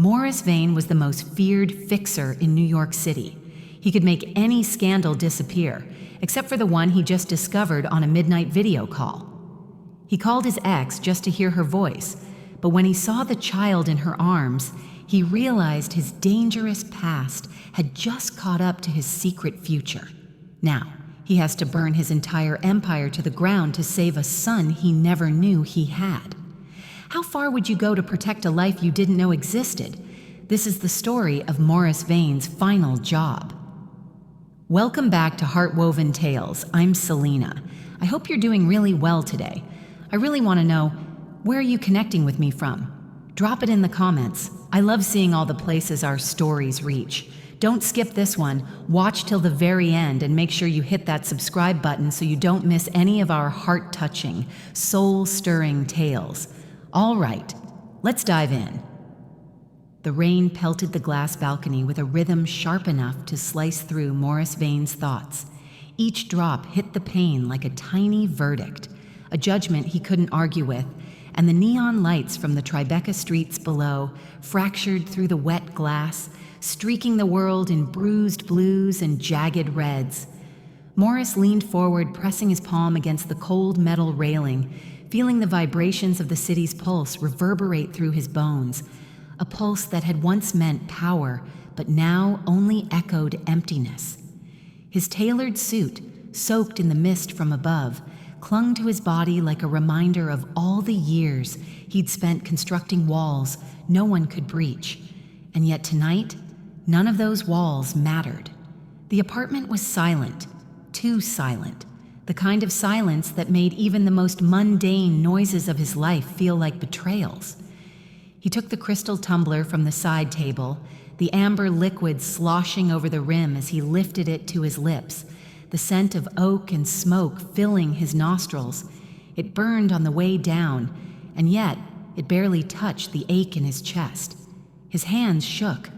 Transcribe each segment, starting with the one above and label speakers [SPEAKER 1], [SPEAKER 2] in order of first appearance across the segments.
[SPEAKER 1] Morris Vane was the most feared fixer in New York City. He could make any scandal disappear, except for the one he just discovered on a midnight video call. He called his ex just to hear her voice, but when he saw the child in her arms, he realized his dangerous past had just caught up to his secret future. Now, he has to burn his entire empire to the ground to save a son he never knew he had. How far would you go to protect a life you didn't know existed? This is the story of Morris Vane's final job. Welcome back to Heartwoven Tales. I'm Selena. I hope you're doing really well today. I really want to know, where are you connecting with me from? Drop it in the comments. I love seeing all the places our stories reach. Don't skip this one. Watch till the very end and make sure you hit that subscribe button so you don't miss any of our heart-touching, soul-stirring tales. All right, let's dive in. The rain pelted the glass balcony with a rhythm sharp enough to slice through Morris Vane's thoughts. Each drop hit the pane like a tiny verdict, a judgment he couldn't argue with, and the neon lights from the Tribeca streets below fractured through the wet glass, streaking the world in bruised blues and jagged reds. Morris leaned forward, pressing his palm against the cold metal railing, feeling the vibrations of the city's pulse reverberate through his bones, a pulse that had once meant power, but now only echoed emptiness. His tailored suit, soaked in the mist from above, clung to his body like a reminder of all the years he'd spent constructing walls no one could breach. And yet tonight, none of those walls mattered. The apartment was silent, too silent, the kind of silence that made even the most mundane noises of his life feel like betrayals. He took the crystal tumbler from the side table, the amber liquid sloshing over the rim as he lifted it to his lips, the scent of oak and smoke filling his nostrils. It burned on the way down, and yet it barely touched the ache in his chest. His hands shook,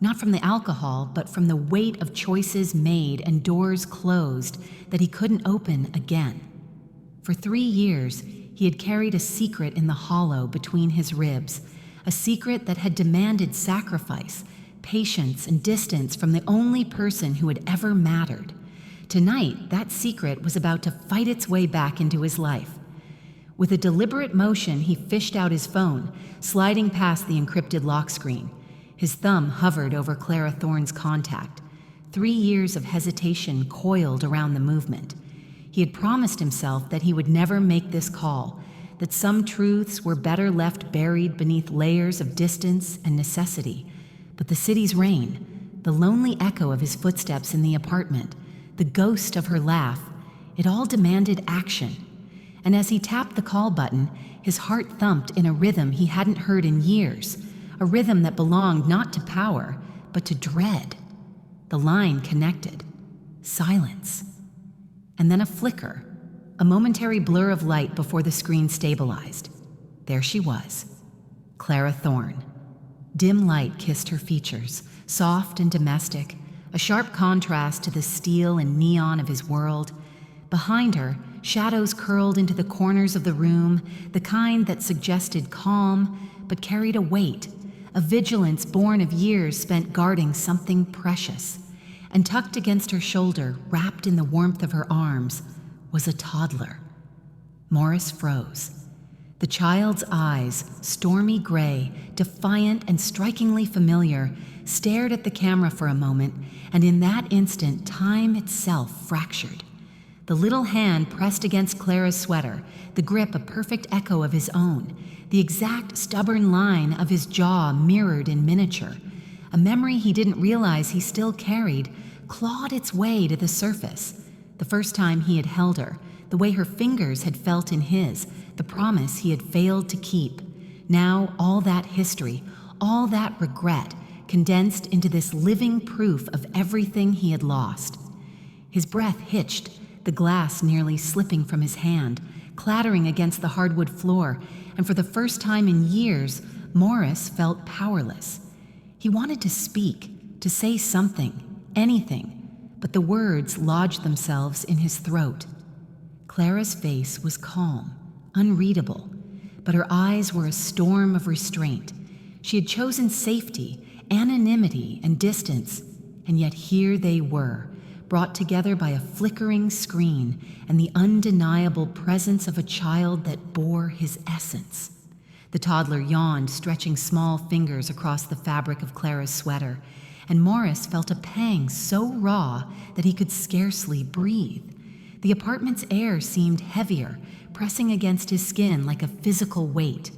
[SPEAKER 1] not from the alcohol, but from the weight of choices made and doors closed that he couldn't open again. For 3 years, he had carried a secret in the hollow between his ribs, a secret that had demanded sacrifice, patience, and distance from the only person who had ever mattered. Tonight, that secret was about to fight its way back into his life. With a deliberate motion, he fished out his phone, sliding past the encrypted lock screen. His thumb hovered over Clara Thorne's contact. 3 years of hesitation coiled around the movement. He had promised himself that he would never make this call, that some truths were better left buried beneath layers of distance and necessity. But the city's rain, the lonely echo of his footsteps in the apartment, the ghost of her laugh, it all demanded action. And as he tapped the call button, his heart thumped in a rhythm he hadn't heard in years, a rhythm that belonged not to power, but to dread. The line connected. Silence. And then a flicker, a momentary blur of light before the screen stabilized. There she was, Clara Thorne. Dim light kissed her features, soft and domestic, a sharp contrast to the steel and neon of his world. Behind her, shadows curled into the corners of the room, the kind that suggested calm, but carried a weight, a vigilance born of years spent guarding something precious. And tucked against her shoulder, wrapped in the warmth of her arms, was a toddler. Morris froze. The child's eyes, stormy gray, defiant and strikingly familiar, stared at the camera for a moment, and in that instant, time itself fractured. The little hand pressed against Clara's sweater, the grip a perfect echo of his own, the exact stubborn line of his jaw mirrored in miniature. A memory he didn't realize he still carried clawed its way to the surface. The first time he had held her, the way her fingers had felt in his, the promise he had failed to keep. Now all that history, all that regret, condensed into this living proof of everything he had lost. His breath hitched, the glass nearly slipping from his hand, clattering against the hardwood floor, and for the first time in years, Morris felt powerless. He wanted to speak, to say something, anything, but the words lodged themselves in his throat. Clara's face was calm, unreadable, but her eyes were a storm of restraint. She had chosen safety, anonymity, and distance, and yet here they were, brought together by a flickering screen and the undeniable presence of a child that bore his essence. The toddler yawned, stretching small fingers across the fabric of Clara's sweater, and Morris felt a pang so raw that he could scarcely breathe. The apartment's air seemed heavier, pressing against his skin like a physical weight.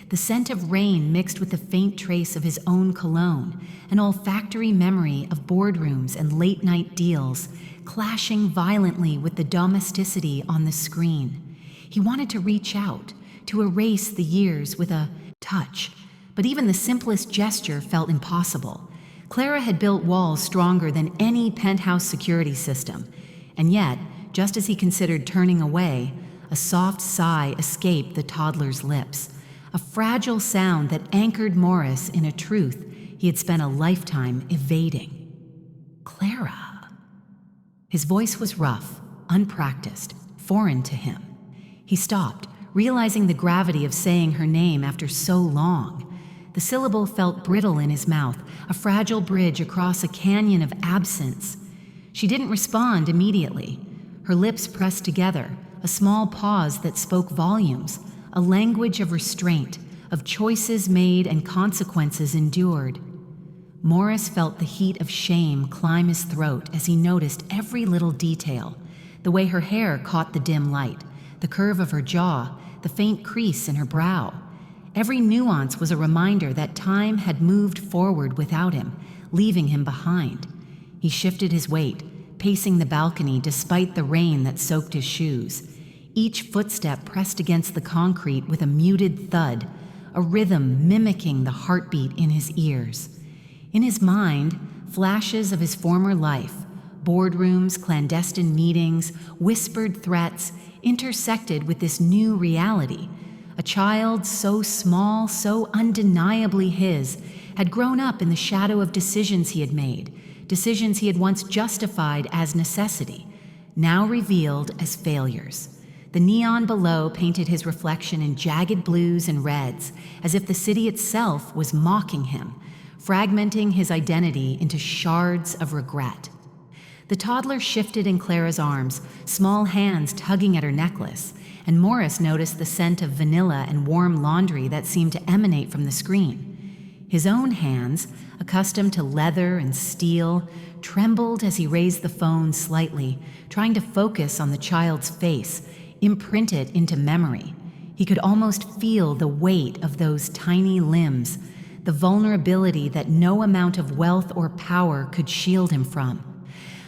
[SPEAKER 1] The scent of rain mixed with the faint trace of his own cologne, an olfactory memory of boardrooms and late-night deals, clashing violently with the domesticity on the screen. He wanted to reach out, to erase the years with a touch, but even the simplest gesture felt impossible. Clara had built walls stronger than any penthouse security system, and yet, just as he considered turning away, a soft sigh escaped the toddler's lips, a fragile sound that anchored Morris in a truth he had spent a lifetime evading. Clara. His voice was rough, unpracticed, foreign to him. He stopped, realizing the gravity of saying her name after so long. The syllable felt brittle in his mouth, a fragile bridge across a canyon of absence. She didn't respond immediately. Her lips pressed together, a small pause that spoke volumes, a language of restraint, of choices made and consequences endured. Morris felt the heat of shame climb his throat as he noticed every little detail, the way her hair caught the dim light, the curve of her jaw, the faint crease in her brow. Every nuance was a reminder that time had moved forward without him, leaving him behind. He shifted his weight, pacing the balcony despite the rain that soaked his shoes. Each footstep pressed against the concrete with a muted thud, a rhythm mimicking the heartbeat in his ears. In his mind, flashes of his former life, boardrooms, clandestine meetings, whispered threats, intersected with this new reality. A child so small, so undeniably his, had grown up in the shadow of decisions he had made, decisions he had once justified as necessity, now revealed as failures. The neon below painted his reflection in jagged blues and reds, as if the city itself was mocking him, fragmenting his identity into shards of regret. The toddler shifted in Clara's arms, small hands tugging at her necklace, and Morris noticed the scent of vanilla and warm laundry that seemed to emanate from the screen. His own hands, accustomed to leather and steel, trembled as he raised the phone slightly, trying to focus on the child's face, imprint it into memory. He could almost feel the weight of those tiny limbs, the vulnerability that no amount of wealth or power could shield him from.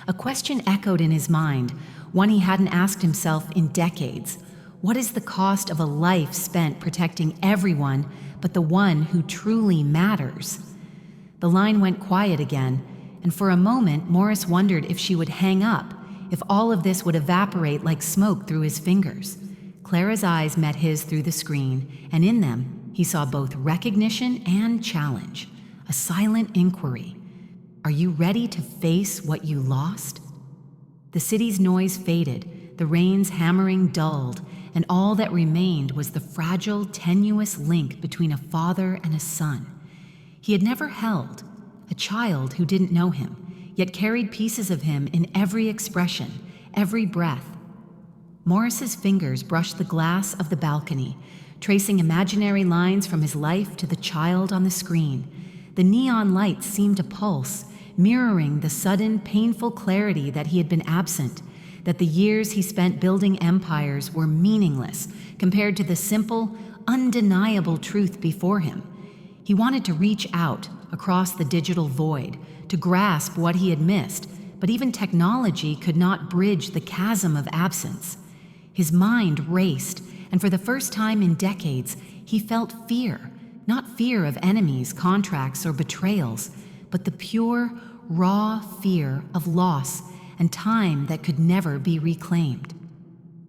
[SPEAKER 1] A question echoed in his mind, one he hadn't asked himself in decades. What is the cost of a life spent protecting everyone but the one who truly matters? The line went quiet again, and for a moment Morris wondered if she would hang up, if all of this would evaporate like smoke through his fingers. Clara's eyes met his through the screen, and in them he saw both recognition and challenge, a silent inquiry. Are you ready to face what you lost? The city's noise faded, the rain's hammering dulled, and all that remained was the fragile, tenuous link between a father and a son. He had never held, a child who didn't know him, yet carried pieces of him in every expression, every breath. Morris's fingers brushed the glass of the balcony, tracing imaginary lines from his life to the child on the screen. The neon lights seemed to pulse, mirroring the sudden, painful clarity that he had been absent, that the years he spent building empires were meaningless compared to the simple, undeniable truth before him. He wanted to reach out across the digital void, to grasp what he had missed, but even technology could not bridge the chasm of absence. His mind raced, and for the first time in decades, he felt fear, not fear of enemies, contracts, or betrayals, but the pure, raw fear of loss and time that could never be reclaimed.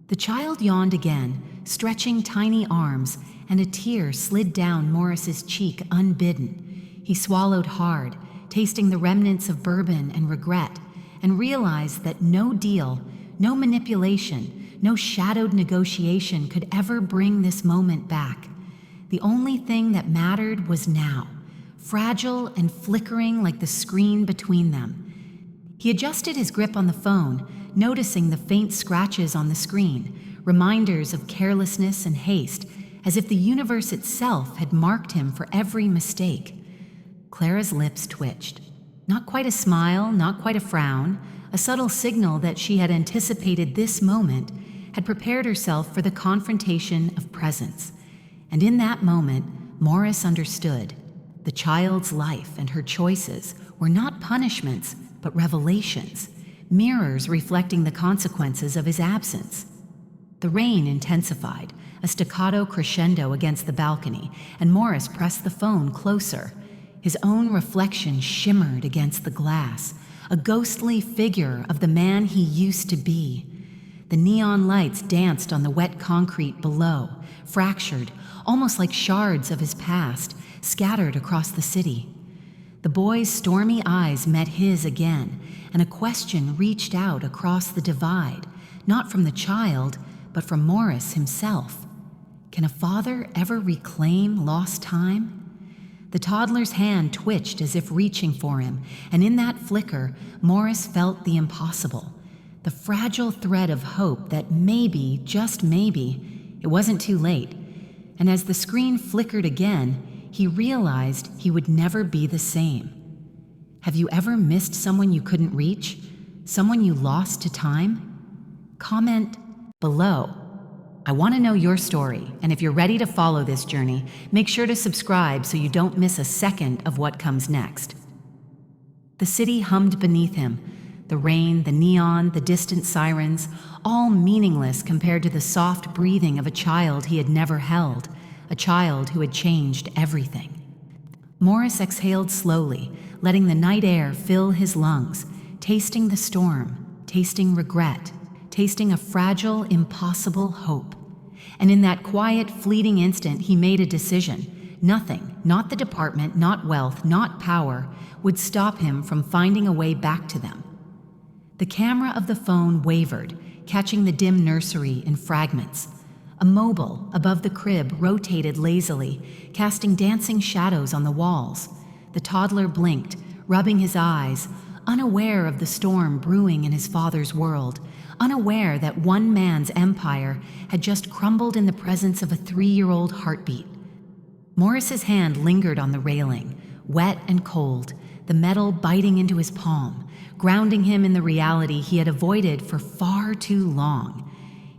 [SPEAKER 1] The child yawned again, stretching tiny arms, and a tear slid down Morris's cheek unbidden. He swallowed hard, tasting the remnants of bourbon and regret, and realized that no deal, no manipulation, no shadowed negotiation could ever bring this moment back. The only thing that mattered was now, fragile and flickering like the screen between them. He adjusted his grip on the phone, noticing the faint scratches on the screen, reminders of carelessness and haste, as if the universe itself had marked him for every mistake. Clara's lips twitched. Not quite a smile, not quite a frown, a subtle signal that she had anticipated this moment, had prepared herself for the confrontation of presence. And in that moment, Morris understood. The child's life and her choices were not punishments, but revelations, mirrors reflecting the consequences of his absence. The rain intensified, a staccato crescendo against the balcony, and Morris pressed the phone closer. His own reflection shimmered against the glass, a ghostly figure of the man he used to be. The neon lights danced on the wet concrete below, fractured, almost like shards of his past, scattered across the city. The boy's stormy eyes met his again, and a question reached out across the divide, not from the child, but from Morris himself. Can a father ever reclaim lost time? The toddler's hand twitched as if reaching for him, and in that flicker, Morris felt the impossible, the fragile thread of hope that maybe, just maybe, it wasn't too late. And as the screen flickered again, he realized he would never be the same. Have you ever missed someone you couldn't reach? Someone you lost to time? Comment below. I want to know your story, and if you're ready to follow this journey, make sure to subscribe so you don't miss a second of what comes next. The city hummed beneath him. The rain, the neon, the distant sirens, all meaningless compared to the soft breathing of a child he had never held, a child who had changed everything. Morris exhaled slowly, letting the night air fill his lungs, tasting the storm, tasting regret, tasting a fragile, impossible hope. And in that quiet, fleeting instant, he made a decision. Nothing, not the department, not wealth, not power, would stop him from finding a way back to them. The camera of the phone wavered, catching the dim nursery in fragments. A mobile above the crib rotated lazily, casting dancing shadows on the walls. The toddler blinked, rubbing his eyes, unaware of the storm brewing in his father's world, unaware that one man's empire had just crumbled in the presence of a 3-year-old heartbeat. Morris's hand lingered on the railing, wet and cold, the metal biting into his palm, grounding him in the reality he had avoided for far too long.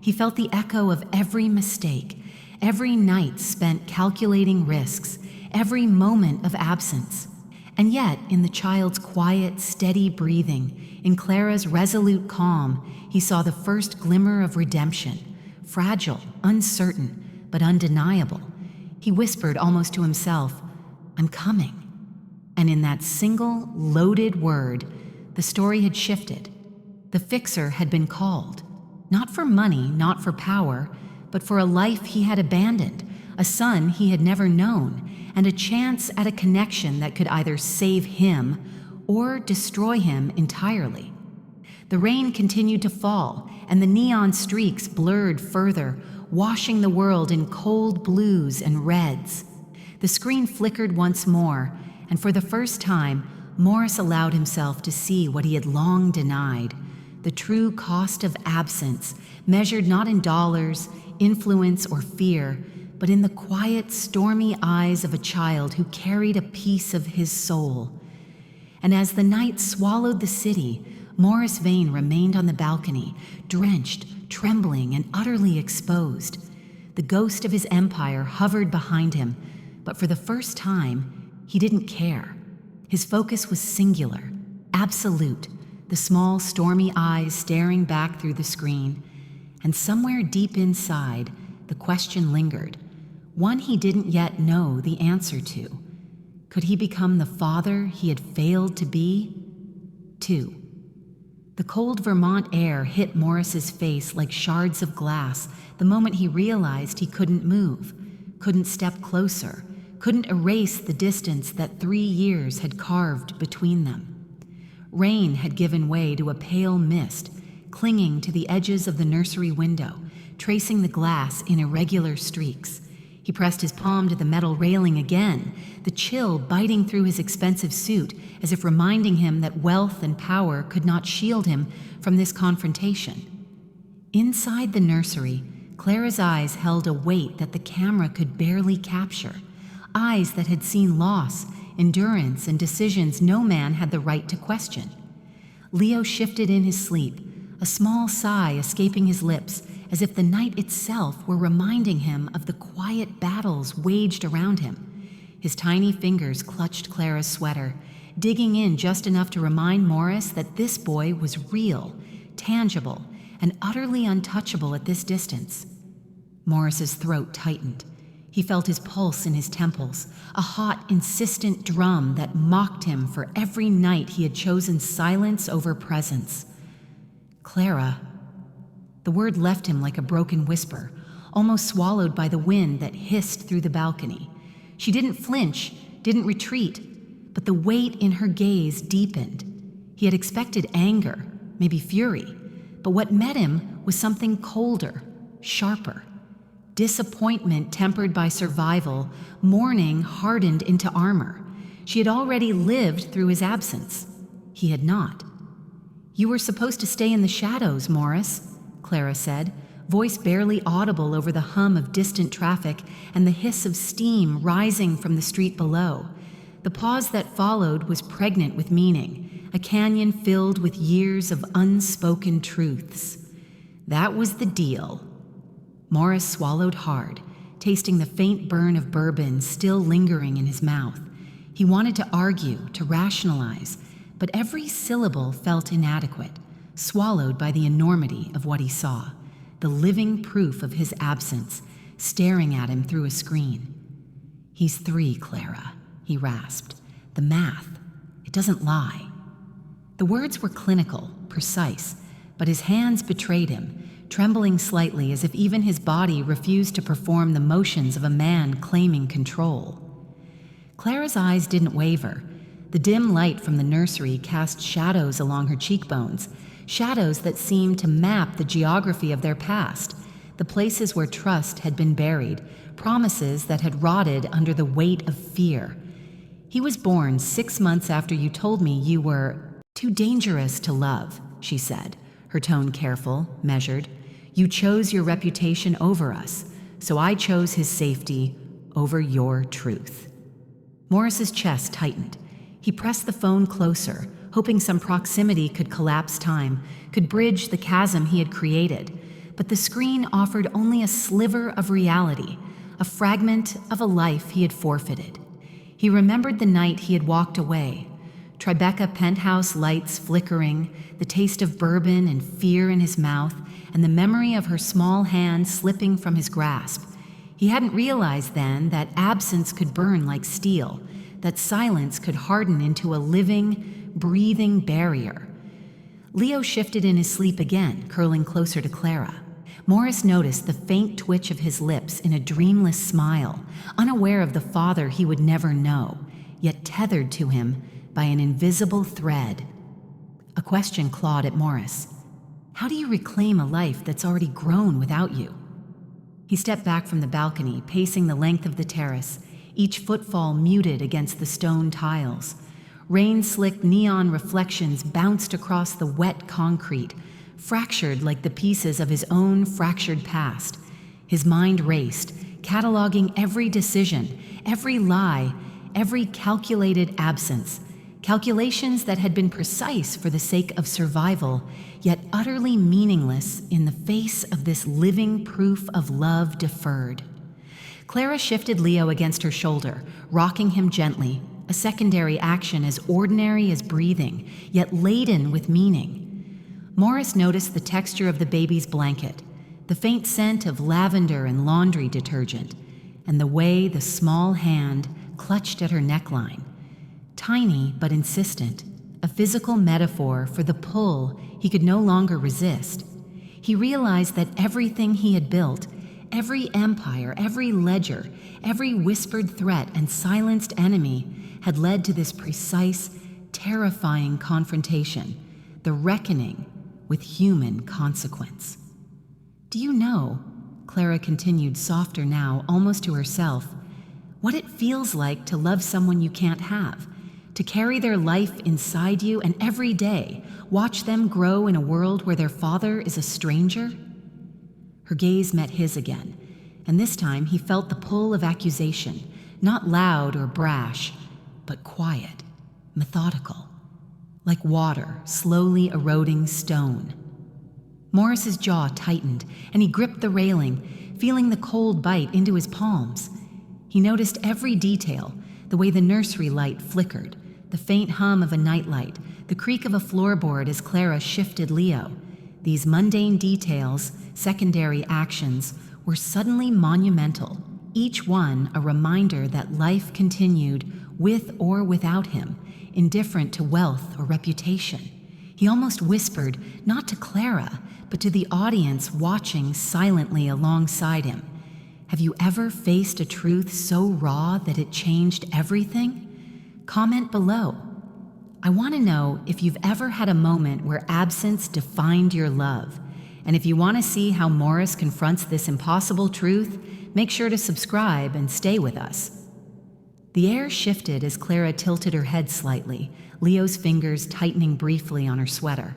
[SPEAKER 1] He felt the echo of every mistake, every night spent calculating risks, every moment of absence. And yet, in the child's quiet, steady breathing, in Clara's resolute calm, he saw the first glimmer of redemption, fragile, uncertain, but undeniable. He whispered almost to himself, "I'm coming." And in that single, loaded word, the story had shifted. The fixer had been called. Not for money, not for power, but for a life he had abandoned, a son he had never known, and a chance at a connection that could either save him or destroy him entirely. The rain continued to fall, and the neon streaks blurred further, washing the world in cold blues and reds. The screen flickered once more, and for the first time, Morris allowed himself to see what he had long denied, the true cost of absence, measured not in dollars, influence, or fear, but in the quiet, stormy eyes of a child who carried a piece of his soul. And as the night swallowed the city, Morris Vane remained on the balcony, drenched, trembling, and utterly exposed. The ghost of his empire hovered behind him, but for the first time, he didn't care. His focus was singular, absolute, the small, stormy eyes staring back through the screen. And somewhere deep inside, the question lingered, one he didn't yet know the answer to. Could he become the father he had failed to be? 2. The cold Vermont air hit Morris's face like shards of glass the moment he realized he couldn't move, couldn't step closer, couldn't erase the distance that 3 years had carved between them. Rain had given way to a pale mist, clinging to the edges of the nursery window, tracing the glass in irregular streaks. He pressed his palm to the metal railing again, the chill biting through his expensive suit as if reminding him that wealth and power could not shield him from this confrontation. Inside the nursery, Clara's eyes held a weight that the camera could barely capture, eyes that had seen loss, endurance, and decisions no man had the right to question. Leo shifted in his sleep, a small sigh escaping his lips, as if the night itself were reminding him of the quiet battles waged around him. His tiny fingers clutched Clara's sweater, digging in just enough to remind Morris that this boy was real, tangible, and utterly untouchable at this distance. Morris's throat tightened. He felt his pulse in his temples, a hot, insistent drum that mocked him for every night he had chosen silence over presence. Clara. The word left him like a broken whisper, almost swallowed by the wind that hissed through the balcony. She didn't flinch, didn't retreat, but the weight in her gaze deepened. He had expected anger, maybe fury, but what met him was something colder, sharper. Disappointment tempered by survival, mourning hardened into armor. She had already lived through his absence. He had not. "You were supposed to stay in the shadows, Morris," Clara said, voice barely audible over the hum of distant traffic and the hiss of steam rising from the street below. The pause that followed was pregnant with meaning, a canyon filled with years of unspoken truths. That was the deal. Morris swallowed hard, tasting the faint burn of bourbon still lingering in his mouth. He wanted to argue, to rationalize, but every syllable felt inadequate, swallowed by the enormity of what he saw, the living proof of his absence, staring at him through a screen. "He's 3, Clara," he rasped. "The math, it doesn't lie." The words were clinical, precise, but his hands betrayed him, trembling slightly as if even his body refused to perform the motions of a man claiming control. Clara's eyes didn't waver. The dim light from the nursery cast shadows along her cheekbones, shadows that seemed to map the geography of their past, the places where trust had been buried, promises that had rotted under the weight of fear. "He was born 6 months after you told me you were too dangerous to love," she said, her tone careful, measured. "You chose your reputation over us, so I chose his safety over your truth." Morris's chest tightened. He pressed the phone closer, hoping some proximity could collapse time, could bridge the chasm he had created. But the screen offered only a sliver of reality, a fragment of a life he had forfeited. He remembered the night he had walked away. Tribeca penthouse lights flickering, the taste of bourbon and fear in his mouth, and the memory of her small hand slipping from his grasp. He hadn't realized then that absence could burn like steel, that silence could harden into a living, breathing barrier. Leo shifted in his sleep again, curling closer to Clara. Morris noticed the faint twitch of his lips in a dreamless smile, unaware of the father he would never know, yet tethered to him by an invisible thread. A question clawed at Morris. How do you reclaim a life that's already grown without you? He stepped back from the balcony, pacing the length of the terrace, each footfall muted against the stone tiles. Rain-slicked neon reflections bounced across the wet concrete, fractured like the pieces of his own fractured past. His mind raced, cataloging every decision, every lie, every calculated absence. Calculations that had been precise for the sake of survival, yet utterly meaningless in the face of this living proof of love deferred. Clara shifted Leo against her shoulder, rocking him gently, a secondary action as ordinary as breathing, yet laden with meaning. Morris noticed the texture of the baby's blanket, the faint scent of lavender and laundry detergent, and the way the small hand clutched at her neckline. Tiny but insistent, a physical metaphor for the pull he could no longer resist. He realized that everything he had built, every empire, every ledger, every whispered threat and silenced enemy had led to this precise, terrifying confrontation, the reckoning with human consequence. "Do you know?" Clara continued, softer now, almost to herself. What it feels like to love someone you can't have, to carry their life inside you and every day watch them grow in a world where their father is a stranger? Her gaze met his again, and this time he felt the pull of accusation, not loud or brash, but quiet, methodical, like water slowly eroding stone. Morris's jaw tightened, and he gripped the railing, feeling the cold bite into his palms. He noticed every detail, the way the nursery light flickered, the faint hum of a nightlight, the creak of a floorboard as Clara shifted Leo. These mundane details, secondary actions, were suddenly monumental, each one a reminder that life continued with or without him, indifferent to wealth or reputation. He almost whispered, not to Clara, but to the audience watching silently alongside him. Have you ever faced a truth so raw that it changed everything? Comment below. I want to know if you've ever had a moment where absence defined your love. And if you want to see how Morris confronts this impossible truth, make sure to subscribe and stay with us. The air shifted as Clara tilted her head slightly, Leo's fingers tightening briefly on her sweater.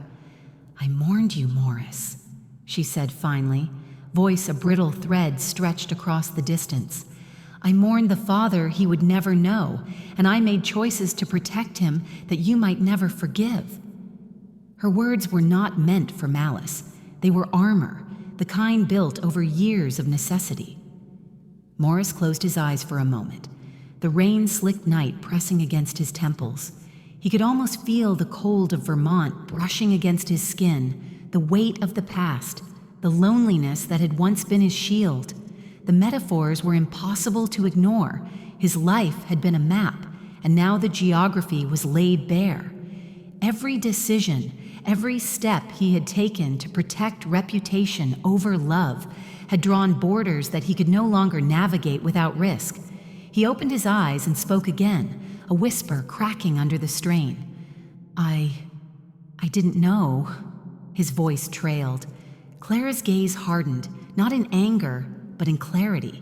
[SPEAKER 1] I mourned you, Morris, she said finally, voice a brittle thread stretched across the distance. I mourned the father he would never know, and I made choices to protect him that you might never forgive. Her words were not meant for malice. They were armor, the kind built over years of necessity. Morris closed his eyes for a moment, the rain-slicked night pressing against his temples. He could almost feel the cold of Vermont brushing against his skin, the weight of the past, the loneliness that had once been his shield. The metaphors were impossible to ignore. His life had been a map, and now the geography was laid bare. Every decision, every step he had taken to protect reputation over love had drawn borders that he could no longer navigate without risk. He opened his eyes and spoke again, a whisper cracking under the strain. I didn't know. His voice trailed. Clara's gaze hardened, not in anger, but in clarity.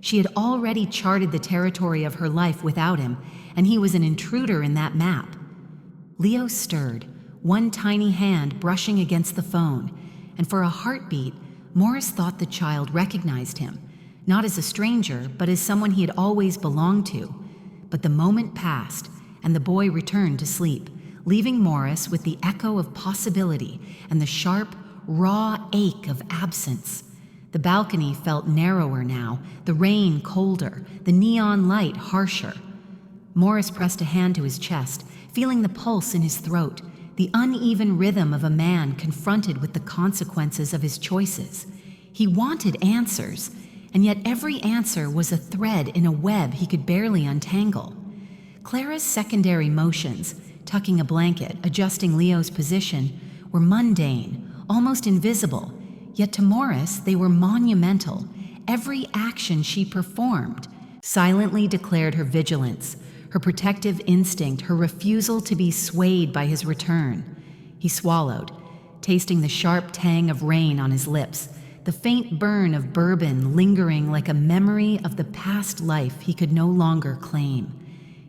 [SPEAKER 1] She had already charted the territory of her life without him, and he was an intruder in that map. Leo stirred, one tiny hand brushing against the phone, and for a heartbeat, Morris thought the child recognized him, not as a stranger, but as someone he had always belonged to. But the moment passed, and the boy returned to sleep, leaving Morris with the echo of possibility and the sharp, raw ache of absence. The balcony felt narrower now, the rain colder, the neon light harsher. Morris pressed a hand to his chest, feeling the pulse in his throat, the uneven rhythm of a man confronted with the consequences of his choices. He wanted answers, and yet every answer was a thread in a web he could barely untangle. Clara's secondary motions, tucking a blanket, adjusting Leo's position, were mundane, almost invisible, yet to Morris they were monumental. Every action she performed silently declared her vigilance, her protective instinct, her refusal to be swayed by his return. He swallowed, tasting the sharp tang of rain on his lips, the faint burn of bourbon lingering like a memory of the past life he could no longer claim.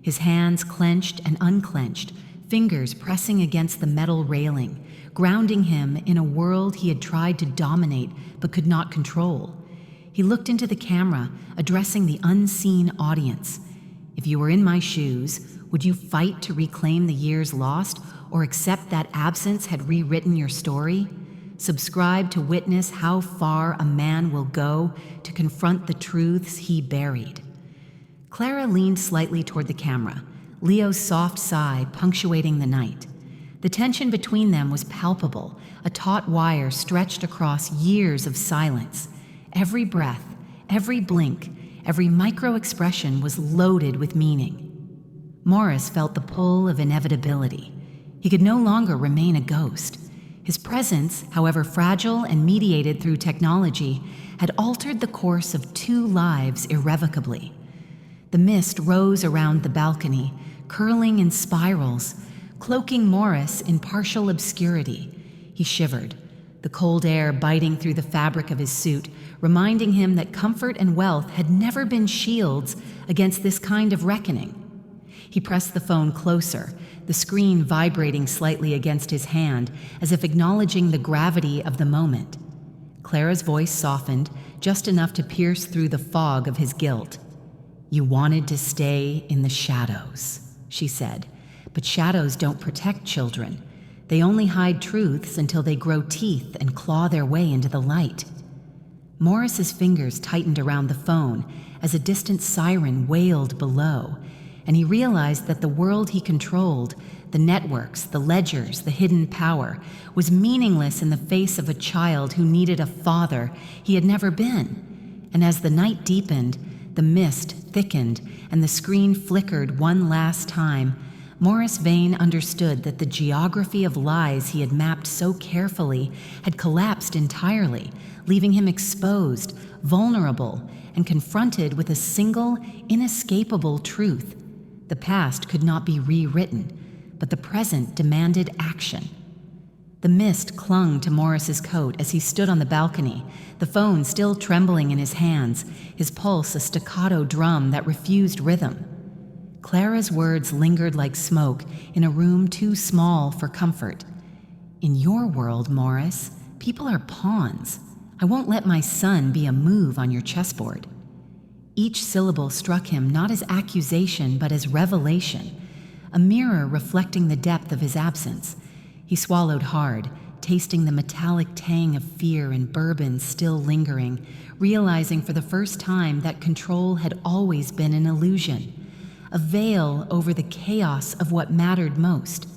[SPEAKER 1] His hands clenched and unclenched, fingers pressing against the metal railing, grounding him in a world he had tried to dominate but could not control. He looked into the camera, addressing the unseen audience. If you were in my shoes, would you fight to reclaim the years lost, or accept that absence had rewritten your story? Subscribe to witness how far a man will go to confront the truths he buried. Clara leaned slightly toward the camera, Leo's soft sigh punctuating the night. The tension between them was palpable, a taut wire stretched across years of silence. Every breath, every blink, every micro-expression was loaded with meaning. Morris felt the pull of inevitability. He could no longer remain a ghost. His presence, however fragile and mediated through technology, had altered the course of 2 lives irrevocably. The mist rose around the balcony, curling in spirals, cloaking Morris in partial obscurity. He shivered. the cold air biting through the fabric of his suit, reminding him that comfort and wealth had never been shields against this kind of reckoning. He pressed the phone closer, the screen vibrating slightly against his hand, as if acknowledging the gravity of the moment. Clara's voice softened, just enough to pierce through the fog of his guilt. "You wanted to stay in the shadows," she said. "But shadows don't protect children. They only hide truths until they grow teeth and claw their way into the light." Morris's fingers tightened around the phone as a distant siren wailed below, and he realized that the world he controlled, the networks, the ledgers, the hidden power, was meaningless in the face of a child who needed a father he had never been. And as the night deepened, the mist thickened, and the screen flickered one last time, Morris Vane understood that the geography of lies he had mapped so carefully had collapsed entirely, leaving him exposed, vulnerable, and confronted with a single, inescapable truth. The past could not be rewritten, but the present demanded action. The mist clung to Morris's coat as he stood on the balcony, the phone still trembling in his hands, his pulse a staccato drum that refused rhythm. Clara's words lingered like smoke in a room too small for comfort. "In your world, Morris, people are pawns. I won't let my son be a move on your chessboard." Each syllable struck him not as accusation but as revelation, a mirror reflecting the depth of his absence. He swallowed hard, tasting the metallic tang of fear and bourbon still lingering, realizing for the first time that control had always been an illusion, a veil over the chaos of what mattered most.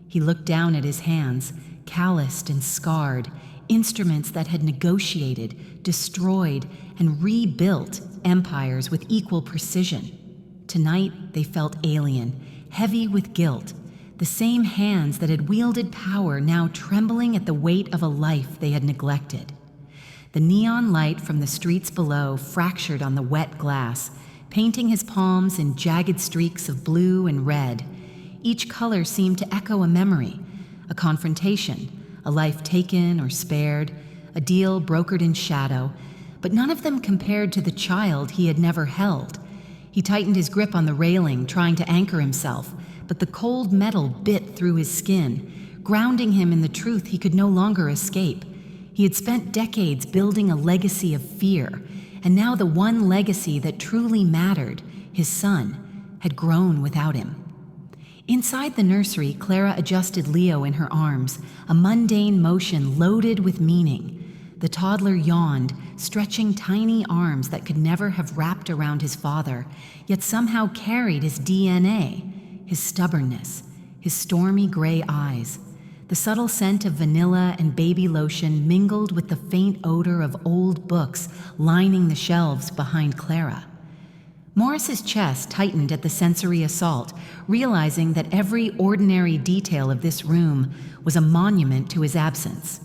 [SPEAKER 1] He looked down at his hands, calloused and scarred, instruments that had negotiated, destroyed, and rebuilt empires with equal precision. Tonight, they felt alien, heavy with guilt, the same hands that had wielded power now trembling at the weight of a life they had neglected. The neon light from the streets below fractured on the wet glass, painting his palms in jagged streaks of blue and red. Each color seemed to echo a memory, a confrontation, a life taken or spared, a deal brokered in shadow, but none of them compared to the child he had never held. He tightened his grip on the railing, trying to anchor himself, but the cold metal bit through his skin, grounding him in the truth he could no longer escape. He had spent decades building a legacy of fear, and now the one legacy that truly mattered, his son, had grown without him. Inside the nursery, Clara adjusted Leo in her arms, a mundane motion loaded with meaning. The toddler yawned, stretching tiny arms that could never have wrapped around his father, yet somehow carried his DNA, his stubbornness, his stormy gray eyes. The subtle scent of vanilla and baby lotion mingled with the faint odor of old books lining the shelves behind Clara. Morris's chest tightened at the sensory assault, realizing that every ordinary detail of this room was a monument to his absence.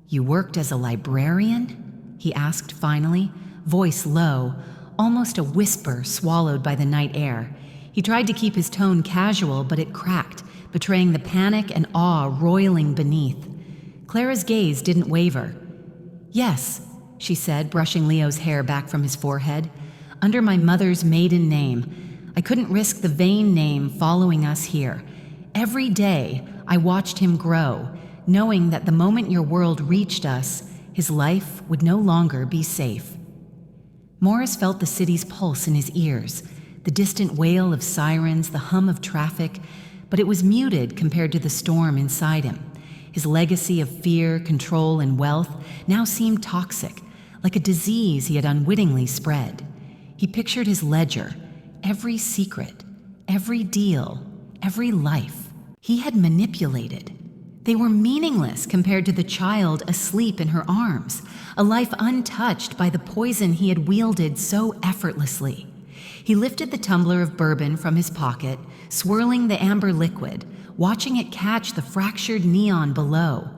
[SPEAKER 1] "You worked as a librarian?" he asked finally, voice low, almost a whisper swallowed by the night air. He tried to keep his tone casual, but it cracked, betraying the panic and awe roiling beneath. Clara's gaze didn't waver. "Yes," she said, brushing Leo's hair back from his forehead. "Under my mother's maiden name. I couldn't risk the Vane name following us here. Every day, I watched him grow, knowing that the moment your world reached us, his life would no longer be safe." Morris felt the city's pulse in his ears, the distant wail of sirens, the hum of traffic, but it was muted compared to the storm inside him. His legacy of fear, control, and wealth now seemed toxic, like a disease he had unwittingly spread. He pictured his ledger, every secret, every deal, every life he had manipulated. They were meaningless compared to the child asleep in her arms, a life untouched by the poison he had wielded so effortlessly. He lifted the tumbler of bourbon from his pocket, swirling the amber liquid, watching it catch the fractured neon below.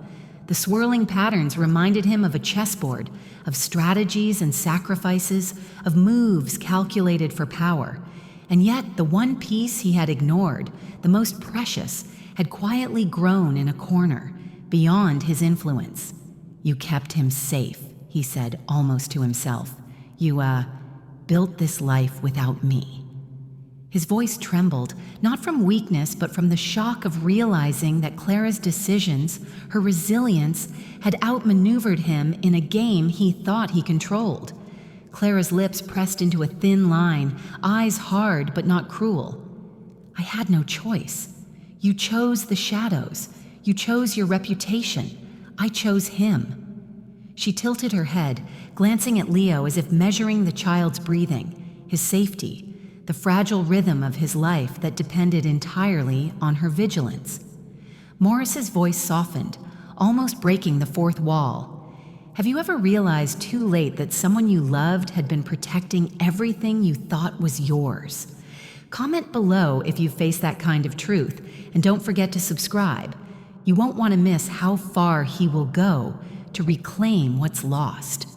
[SPEAKER 1] The swirling patterns reminded him of a chessboard, of strategies and sacrifices, of moves calculated for power. And yet the one piece he had ignored, the most precious, had quietly grown in a corner, beyond his influence. "You kept him safe," he said, almost to himself. "You, built this life without me." His voice trembled, not from weakness, but from the shock of realizing that Clara's decisions, her resilience, had outmaneuvered him in a game he thought he controlled. Clara's lips pressed into a thin line, eyes hard but not cruel. "I had no choice. You chose the shadows. You chose your reputation. I chose him." She tilted her head, glancing at Leo as if measuring the child's breathing, his safety, the fragile rhythm of his life that depended entirely on her vigilance. Morris's voice softened, almost breaking the fourth wall. "Have you ever realized too late that someone you loved had been protecting everything you thought was yours? Comment below if you face that kind of truth, and don't forget to subscribe. You won't want to miss how far he will go to reclaim what's lost."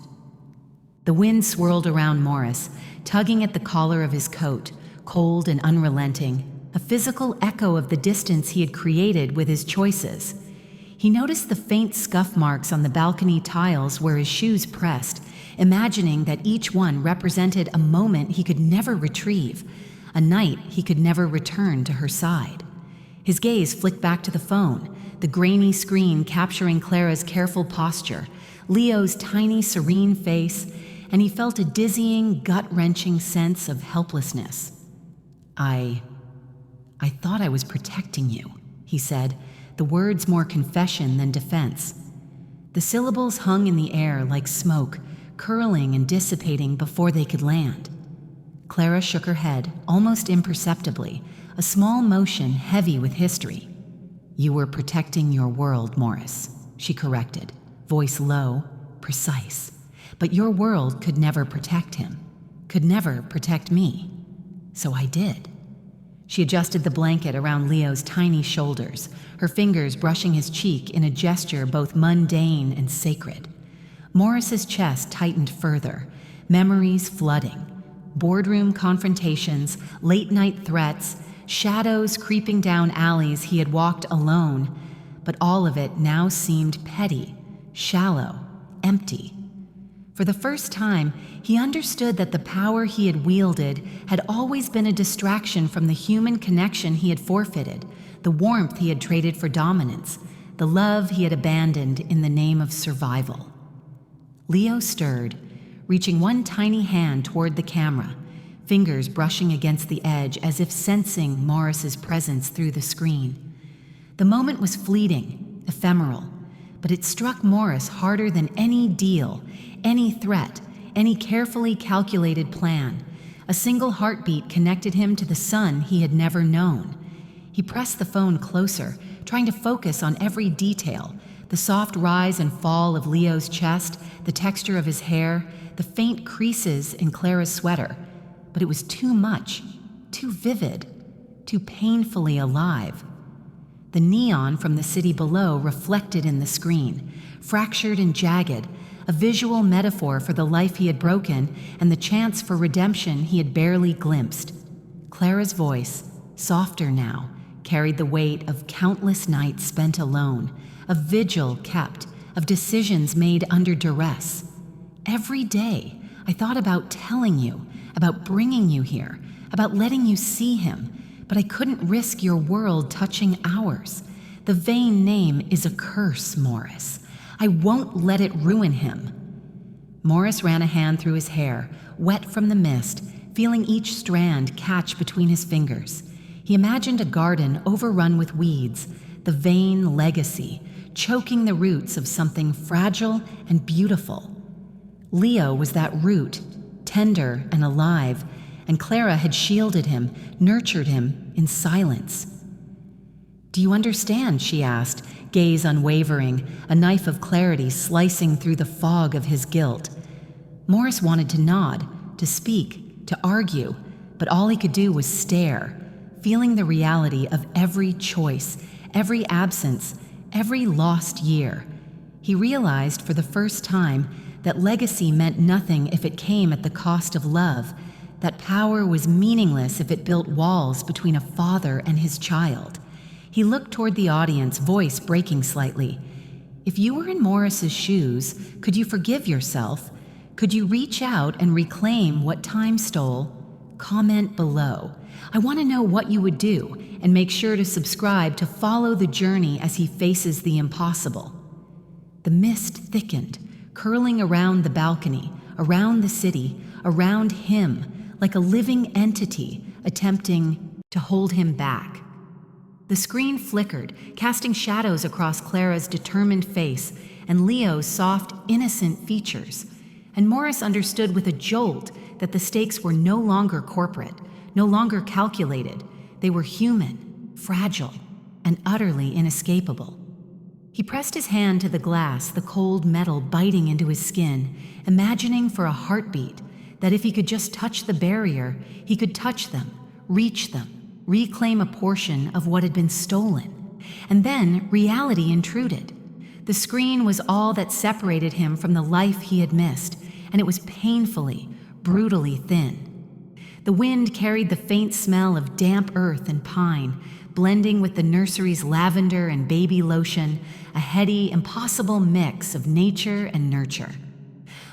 [SPEAKER 1] The wind swirled around Morris, tugging at the collar of his coat, cold and unrelenting, a physical echo of the distance he had created with his choices. He noticed the faint scuff marks on the balcony tiles where his shoes pressed, imagining that each one represented a moment he could never retrieve, a night he could never return to her side. His gaze flicked back to the phone, the grainy screen capturing Clara's careful posture, Leo's tiny, serene face, and he felt a dizzying, gut-wrenching sense of helplessness. I thought I was protecting you," he said, the words more confession than defense. The syllables hung in the air like smoke, curling and dissipating before they could land. Clara shook her head, almost imperceptibly, a small motion heavy with history. "You were protecting your world, Morris," she corrected, voice low, precise. "But your world could never protect him, could never protect me. So I did." She adjusted the blanket around Leo's tiny shoulders, her fingers brushing his cheek in a gesture both mundane and sacred. Morris's chest tightened further, memories flooding. Boardroom confrontations, late-night threats, shadows creeping down alleys he had walked alone, but all of it now seemed petty, shallow, empty. For the first time, he understood that the power he had wielded had always been a distraction from the human connection he had forfeited, the warmth he had traded for dominance, the love he had abandoned in the name of survival. Leo stirred, reaching one tiny hand toward the camera, fingers brushing against the edge as if sensing Morris's presence through the screen. The moment was fleeting, ephemeral, but it struck Morris harder than any deal, any threat, any carefully calculated plan. A single heartbeat connected him to the son he had never known. He pressed the phone closer, trying to focus on every detail, the soft rise and fall of Leo's chest, the texture of his hair, the faint creases in Clara's sweater. But it was too much, too vivid, too painfully alive. The neon from the city below reflected in the screen, fractured and jagged, a visual metaphor for the life he had broken and the chance for redemption he had barely glimpsed. Clara's voice, softer now, carried the weight of countless nights spent alone, of vigil kept, of decisions made under duress. "Every day, I thought about telling you, about bringing you here, about letting you see him, but I couldn't risk your world touching ours. The Vane name is a curse, Morris. I won't let it ruin him." Morris ran a hand through his hair, wet from the mist, feeling each strand catch between his fingers. He imagined a garden overrun with weeds, the Vane legacy, choking the roots of something fragile and beautiful. Leo was that root, tender and alive, and Clara had shielded him, nurtured him in silence. "Do you understand?" she asked, gaze unwavering, a knife of clarity slicing through the fog of his guilt. Morris wanted to nod, to speak, to argue, but all he could do was stare, feeling the reality of every choice, every absence, every lost year. He realized for the first time that legacy meant nothing if it came at the cost of love, that power was meaningless if it built walls between a father and his child. He looked toward the audience, voice breaking slightly. If you were in Morris's shoes, could you forgive yourself? Could you reach out and reclaim what time stole? Comment below. I want to know what you would do, and make sure to subscribe to follow the journey as he faces the impossible. The mist thickened, curling around the balcony, around the city, around him, like a living entity attempting to hold him back. The screen flickered, casting shadows across Clara's determined face and Leo's soft, innocent features. And Morris understood with a jolt that the stakes were no longer corporate, no longer calculated. They were human, fragile, and utterly inescapable. He pressed his hand to the glass, the cold metal biting into his skin, imagining for a heartbeat that if he could just touch the barrier, he could touch them, reach them, reclaim a portion of what had been stolen. And then reality intruded. The screen was all that separated him from the life he had missed, and it was painfully, brutally thin. The wind carried the faint smell of damp earth and pine, blending with the nursery's lavender and baby lotion, a heady, impossible mix of nature and nurture.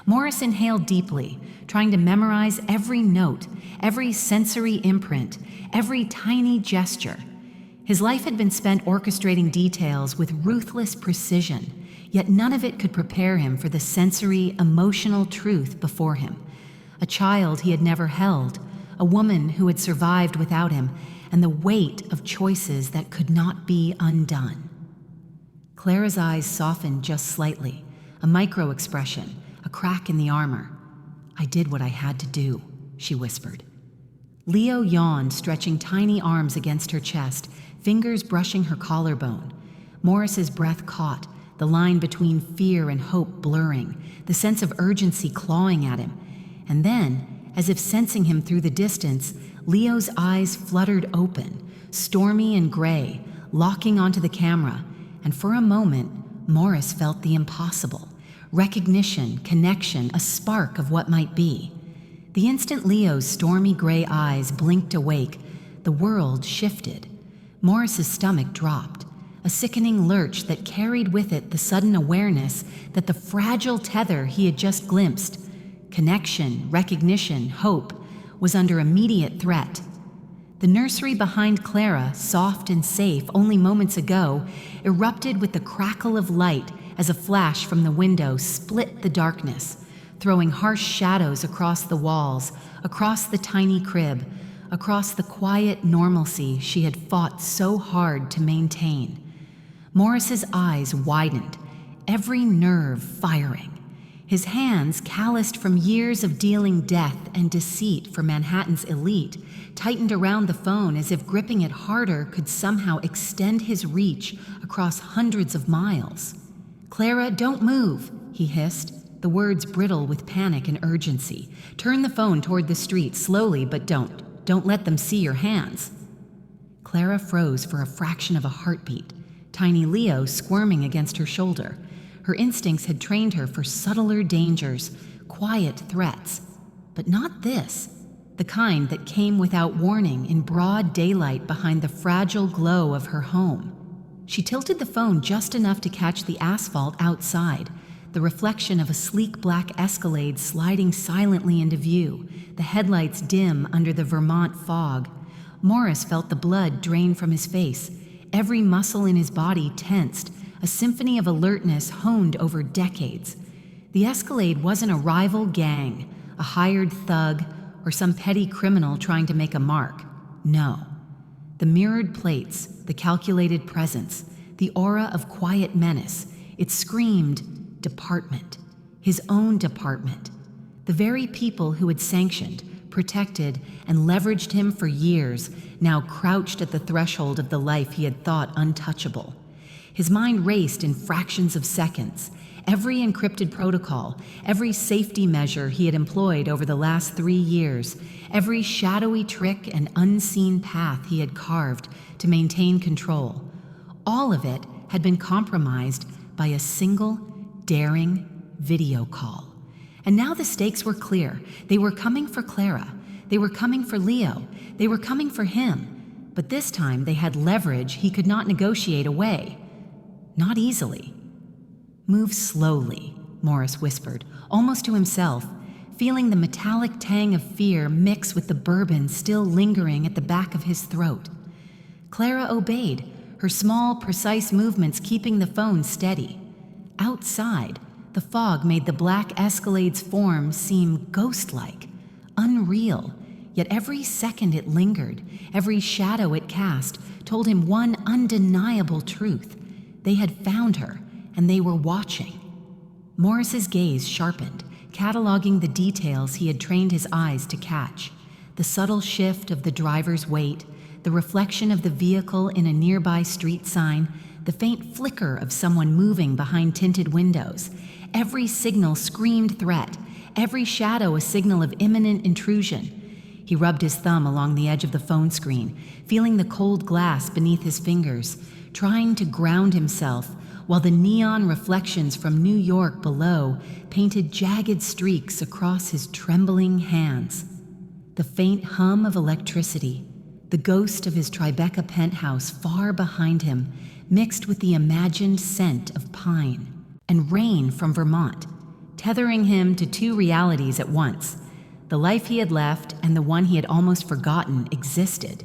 [SPEAKER 1] Morris inhaled deeply, trying to memorize every note, every sensory imprint, every tiny gesture. His life had been spent orchestrating details with ruthless precision, yet none of it could prepare him for the sensory, emotional truth before him. A child he had never held, a woman who had survived without him, and the weight of choices that could not be undone. Clara's eyes softened just slightly, a micro-expression, a crack in the armor. "I did what I had to do," she whispered. Leo yawned, stretching tiny arms against her chest, fingers brushing her collarbone. Morris's breath caught, the line between fear and hope blurring, the sense of urgency clawing at him. And then, as if sensing him through the distance, Leo's eyes fluttered open, stormy and gray, locking onto the camera, and for a moment, Morris felt the impossible. Recognition, connection, a spark of what might be. The instant Leo's stormy gray eyes blinked awake, the world shifted. Morris's stomach dropped, a sickening lurch that carried with it the sudden awareness that the fragile tether he had just glimpsed, connection, recognition, hope, was under immediate threat. The nursery behind Clara, soft and safe only moments ago, erupted with the crackle of light as a flash from the window split the darkness, throwing harsh shadows across the walls, across the tiny crib, across the quiet normalcy she had fought so hard to maintain. Morris's eyes widened, every nerve firing. His hands, calloused from years of dealing death and deceit for Manhattan's elite, tightened around the phone as if gripping it harder could somehow extend his reach across hundreds of miles. "Clara, don't move," he hissed, the words brittle with panic and urgency. "Turn the phone toward the street, slowly, but don't let them see your hands." Clara froze for a fraction of a heartbeat, tiny Leo squirming against her shoulder. Her instincts had trained her for subtler dangers, quiet threats, but not this, the kind that came without warning in broad daylight behind the fragile glow of her home. She tilted the phone just enough to catch the asphalt outside, the reflection of a sleek black Escalade sliding silently into view, the headlights dim under the Vermont fog. Morris felt the blood drain from his face, every muscle in his body tensed, a symphony of alertness honed over decades. The Escalade wasn't a rival gang, a hired thug, or some petty criminal trying to make a mark. No. The mirrored plates, the calculated presence, the aura of quiet menace, it screamed department, his own department. The very people who had sanctioned, protected, and leveraged him for years now crouched at the threshold of the life he had thought untouchable. His mind raced in fractions of seconds. Every encrypted protocol, every safety measure he had employed over the last 3 years, every shadowy trick and unseen path he had carved to maintain control, all of it had been compromised by a single, daring video call. And now the stakes were clear. They were coming for Clara. They were coming for Leo. They were coming for him. But this time they had leverage he could not negotiate away. Not easily. "Move slowly," Morris whispered, almost to himself, feeling the metallic tang of fear mix with the bourbon still lingering at the back of his throat. Clara obeyed, her small, precise movements keeping the phone steady. Outside, the fog made the black Escalade's form seem ghost-like, unreal, yet every second it lingered, every shadow it cast, told him one undeniable truth. They had found her, and they were watching. Morris's gaze sharpened, cataloging the details he had trained his eyes to catch. The subtle shift of the driver's weight, the reflection of the vehicle in a nearby street sign, the faint flicker of someone moving behind tinted windows. Every signal screamed threat, every shadow a signal of imminent intrusion. He rubbed his thumb along the edge of the phone screen, feeling the cold glass beneath his fingers, trying to ground himself, while the neon reflections from New York below painted jagged streaks across his trembling hands. The faint hum of electricity, the ghost of his Tribeca penthouse far behind him, mixed with the imagined scent of pine and rain from Vermont, tethering him to two realities at once. The life he had left and the one he had almost forgotten existed.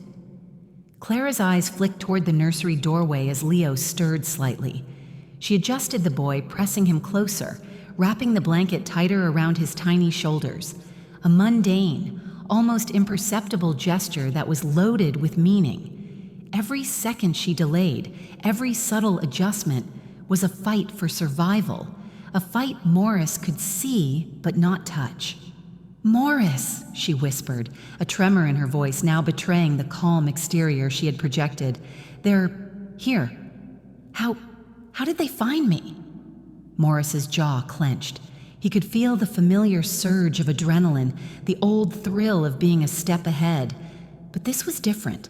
[SPEAKER 1] Clara's eyes flicked toward the nursery doorway as Leo stirred slightly. She adjusted the boy, pressing him closer, wrapping the blanket tighter around his tiny shoulders. A mundane, almost imperceptible gesture that was loaded with meaning. Every second she delayed, every subtle adjustment, was a fight for survival, a fight Morris could see but not touch. "Morris," she whispered, a tremor in her voice now betraying the calm exterior she had projected. "They're here. How did they find me?" Morris's jaw clenched. He could feel the familiar surge of adrenaline, the old thrill of being a step ahead. But this was different.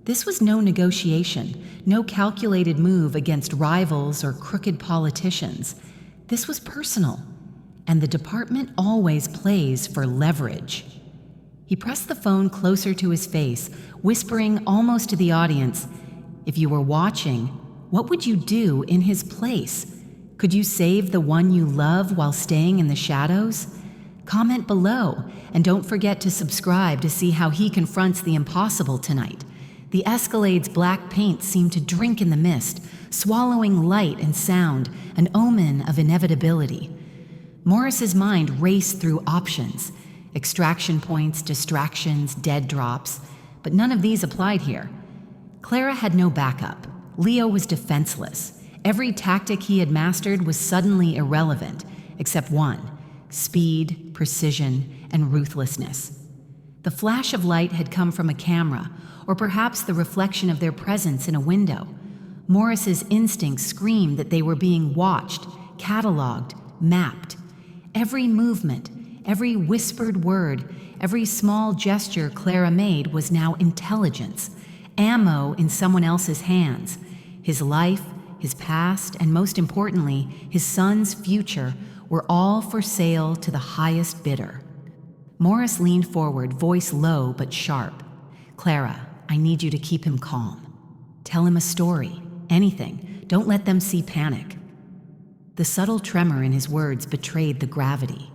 [SPEAKER 1] This was no negotiation, no calculated move against rivals or crooked politicians. This was personal, and the department always plays for leverage. He pressed the phone closer to his face, whispering almost to the audience, "If you were watching, what would you do in his place? Could you save the one you love while staying in the shadows? Comment below, and don't forget to subscribe to see how he confronts the impossible tonight." The Escalade's black paint seemed to drink in the mist, swallowing light and sound, an omen of inevitability. Morris's mind raced through options, extraction points, distractions, dead drops, but none of these applied here. Clara had no backup. Leo was defenseless. Every tactic he had mastered was suddenly irrelevant, except one: speed, precision, and ruthlessness. The flash of light had come from a camera, or perhaps the reflection of their presence in a window. Morris's instincts screamed that they were being watched, cataloged, mapped. Every movement, every whispered word, every small gesture Clara made was now intelligence, ammo in someone else's hands. His life, his past, and most importantly, his son's future were all for sale to the highest bidder. Morris leaned forward, voice low but sharp. "Clara, I need you to keep him calm. Tell him a story, anything. Don't let them see panic." The subtle tremor in his words betrayed the gravity.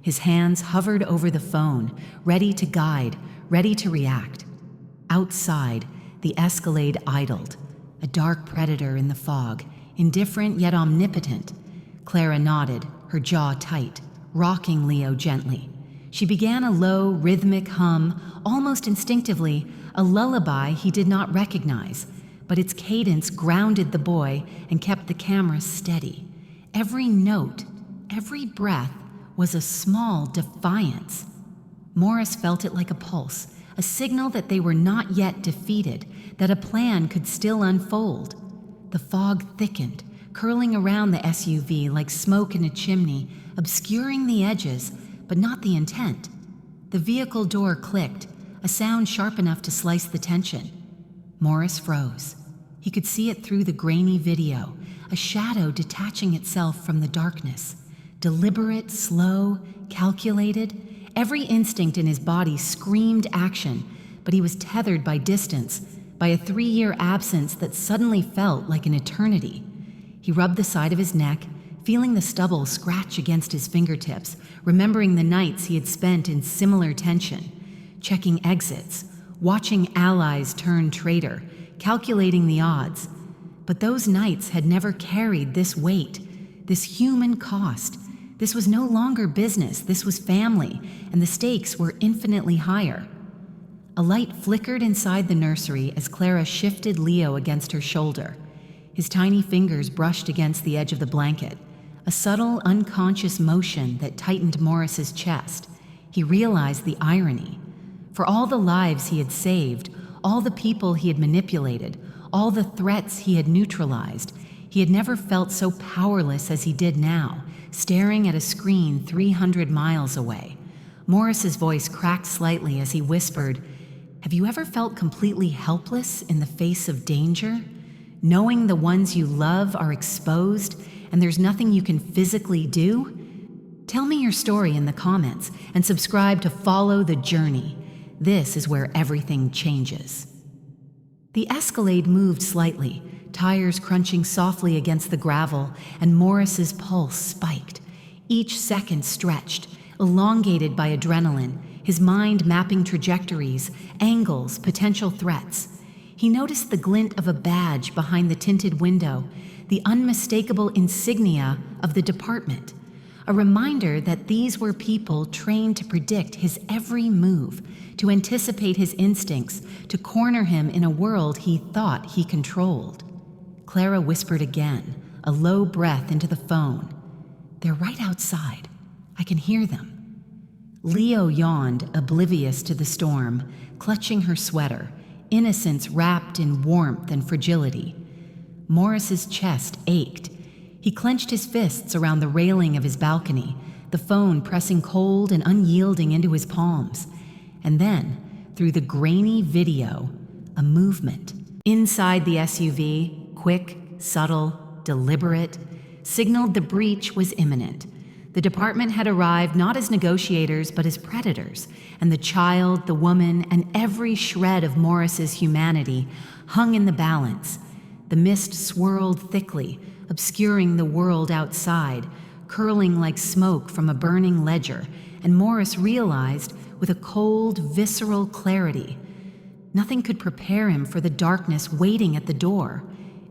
[SPEAKER 1] His hands hovered over the phone, ready to guide, ready to react. Outside, the Escalade idled, a dark predator in the fog, indifferent yet omnipotent. Clara nodded, her jaw tight, rocking Leo gently. She began a low, rhythmic hum, almost instinctively, a lullaby he did not recognize, but its cadence grounded the boy and kept the camera steady. Every note, every breath was a small defiance. Morris felt it like a pulse, a signal that they were not yet defeated, that a plan could still unfold. The fog thickened, curling around the SUV like smoke in a chimney, obscuring the edges, but not the intent. The vehicle door clicked, a sound sharp enough to slice the tension. Morris froze. He could see it through the grainy video, a shadow detaching itself from the darkness. Deliberate, slow, calculated. Every instinct in his body screamed action, but he was tethered by distance, by a 3-year absence that suddenly felt like an eternity. He rubbed the side of his neck, feeling the stubble scratch against his fingertips, remembering the nights he had spent in similar tension, checking exits, watching allies turn traitor, calculating the odds. But those nights had never carried this weight, this human cost. This was no longer business, this was family, and the stakes were infinitely higher. A light flickered inside the nursery as Clara shifted Leo against her shoulder. His tiny fingers brushed against the edge of the blanket, a subtle, unconscious motion that tightened Morris's chest. He realized the irony. For all the lives he had saved, all the people he had manipulated, all the threats he had neutralized, he had never felt so powerless as he did now, staring at a screen 300 miles away. Morris's voice cracked slightly as he whispered, "Have you ever felt completely helpless in the face of danger? Knowing the ones you love are exposed and there's nothing you can physically do? Tell me your story in the comments and subscribe to Follow the Journey. This is where everything changes." The Escalade moved slightly, tires crunching softly against the gravel, and Morris's pulse spiked. Each second stretched, elongated by adrenaline, his mind mapping trajectories, angles, potential threats. He noticed the glint of a badge behind the tinted window, the unmistakable insignia of the department, a reminder that these were people trained to predict his every move, to anticipate his instincts, to corner him in a world he thought he controlled. Clara whispered again, a low breath into the phone. "They're right outside. I can hear them." Leo yawned, oblivious to the storm, clutching her sweater, innocence wrapped in warmth and fragility. Morris's chest ached. He clenched his fists around the railing of his balcony, the phone pressing cold and unyielding into his palms. And then, through the grainy video, a movement. Inside the SUV, quick, subtle, deliberate, signaled the breach was imminent. The department had arrived not as negotiators but as predators, and the child, the woman, and every shred of Morris's humanity hung in the balance. The mist swirled thickly, obscuring the world outside, curling like smoke from a burning ledger, and Morris realized, with a cold, visceral clarity, nothing could prepare him for the darkness waiting at the door.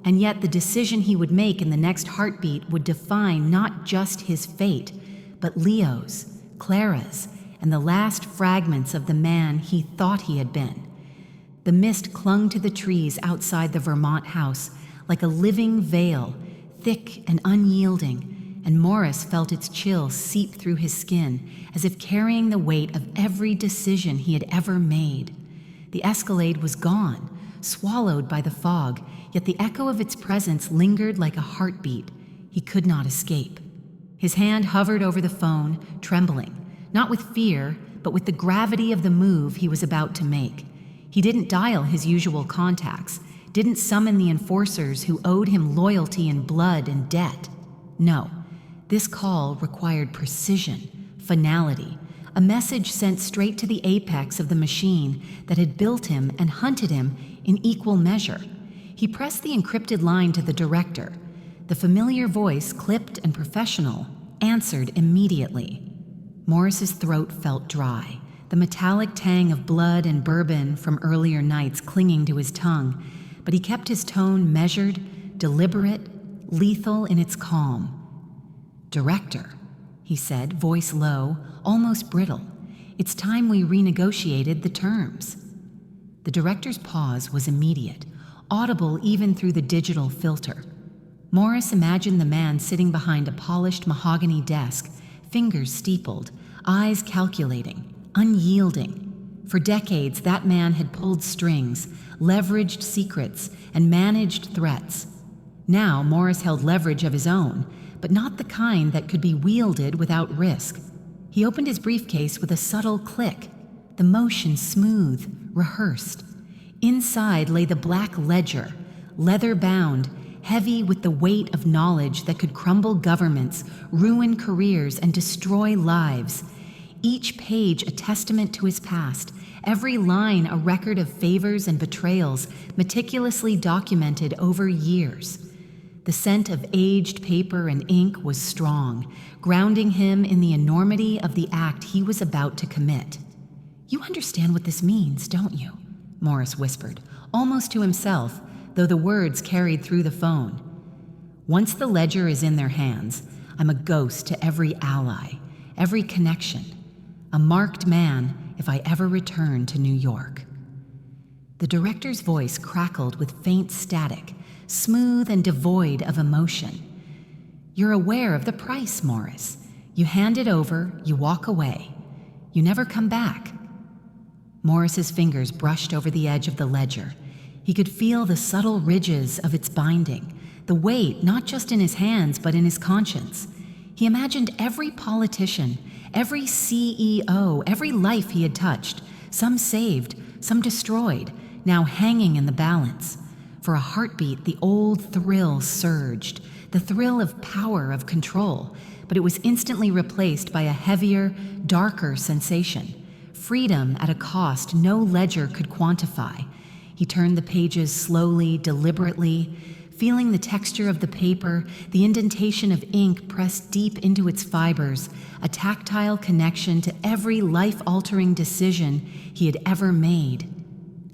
[SPEAKER 1] And yet the decision he would make in the next heartbeat would define not just his fate, but Leo's, Clara's, and the last fragments of the man he thought he had been. The mist clung to the trees outside the Vermont house like a living veil, thick and unyielding, and Morris felt its chill seep through his skin as if carrying the weight of every decision he had ever made. The Escalade was gone, swallowed by the fog, yet the echo of its presence lingered like a heartbeat. He could not escape. His hand hovered over the phone, trembling, not with fear, but with the gravity of the move he was about to make. He didn't dial his usual contacts, didn't summon the enforcers who owed him loyalty and blood and debt. No, this call required precision, finality, a message sent straight to the apex of the machine that had built him and hunted him in equal measure. He pressed the encrypted line to the director. The familiar voice, clipped and professional, answered immediately. Morris's throat felt dry, the metallic tang of blood and bourbon from earlier nights clinging to his tongue, but he kept his tone measured, deliberate, lethal in its calm. "Director," he said, voice low, almost brittle. "It's time we renegotiated the terms." The director's pause was immediate, audible even through the digital filter. Morris imagined the man sitting behind a polished mahogany desk, fingers steepled, eyes calculating, unyielding. For decades, that man had pulled strings, leveraged secrets, and managed threats. Now, Morris held leverage of his own, but not the kind that could be wielded without risk. He opened his briefcase with a subtle click, the motion smooth, rehearsed. Inside lay the black ledger, leather-bound, heavy with the weight of knowledge that could crumble governments, ruin careers, and destroy lives. Each page a testament to his past, every line a record of favors and betrayals meticulously documented over years. The scent of aged paper and ink was strong, grounding him in the enormity of the act he was about to commit. "You understand what this means, don't you?" Morris whispered, almost to himself, though the words carried through the phone. "Once the ledger is in their hands, I'm a ghost to every ally, every connection, a marked man if I ever return to New York." The director's voice crackled with faint static, smooth and devoid of emotion. "You're aware of the price, Morris. You hand it over, you walk away. You never come back." Morris's fingers brushed over the edge of the ledger. He could feel the subtle ridges of its binding, the weight not just in his hands but in his conscience. He imagined every politician, every CEO, every life he had touched, some saved, some destroyed, now hanging in the balance. For a heartbeat, the old thrill surged, the thrill of power, of control, but it was instantly replaced by a heavier, darker sensation. Freedom at a cost no ledger could quantify. He turned the pages slowly, deliberately, feeling the texture of the paper, the indentation of ink pressed deep into its fibers, a tactile connection to every life-altering decision he had ever made.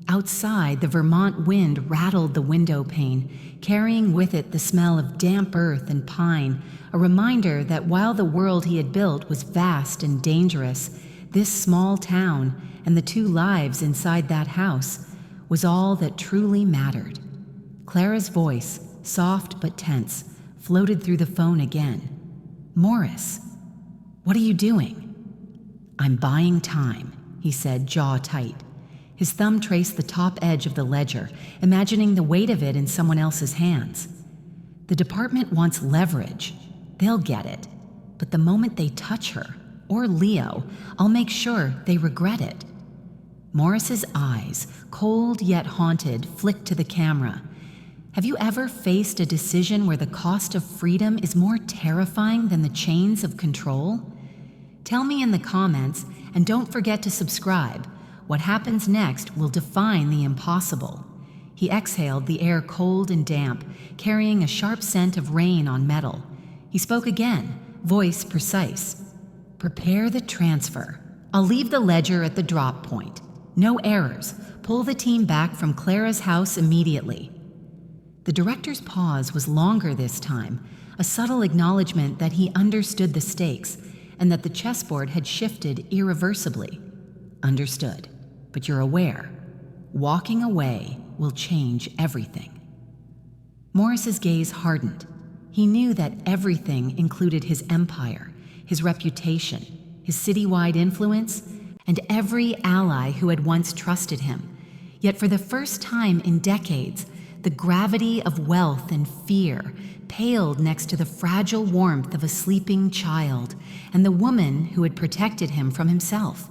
[SPEAKER 1] Outside, the Vermont wind rattled the window pane, carrying with it the smell of damp earth and pine, a reminder that while the world he had built was vast and dangerous, this small town and the two lives inside that house was all that truly mattered. Clara's voice, soft but tense, floated through the phone again. "Morris, what are you doing?" "I'm buying time," he said, jaw tight. His thumb traced the top edge of the ledger, imagining the weight of it in someone else's hands. "The department wants leverage. They'll get it. But the moment they touch her, or Leo, I'll make sure they regret it." Morris's eyes, cold yet haunted, flicked to the camera. Have you ever faced a decision where the cost of freedom is more terrifying than the chains of control? Tell me in the comments, and don't forget to subscribe. What happens next will define the impossible. He exhaled, the air cold and damp, carrying a sharp scent of rain on metal. He spoke again, voice precise. "Prepare the transfer. I'll leave the ledger at the drop point. No errors. Pull the team back from Clara's house immediately." The director's pause was longer this time, a subtle acknowledgement that he understood the stakes and that the chessboard had shifted irreversibly. "Understood. But you're aware. Walking away will change everything." Morris's gaze hardened. He knew that everything included his empire, his reputation, his citywide influence, and every ally who had once trusted him. Yet for the first time in decades, the gravity of wealth and fear paled next to the fragile warmth of a sleeping child and the woman who had protected him from himself.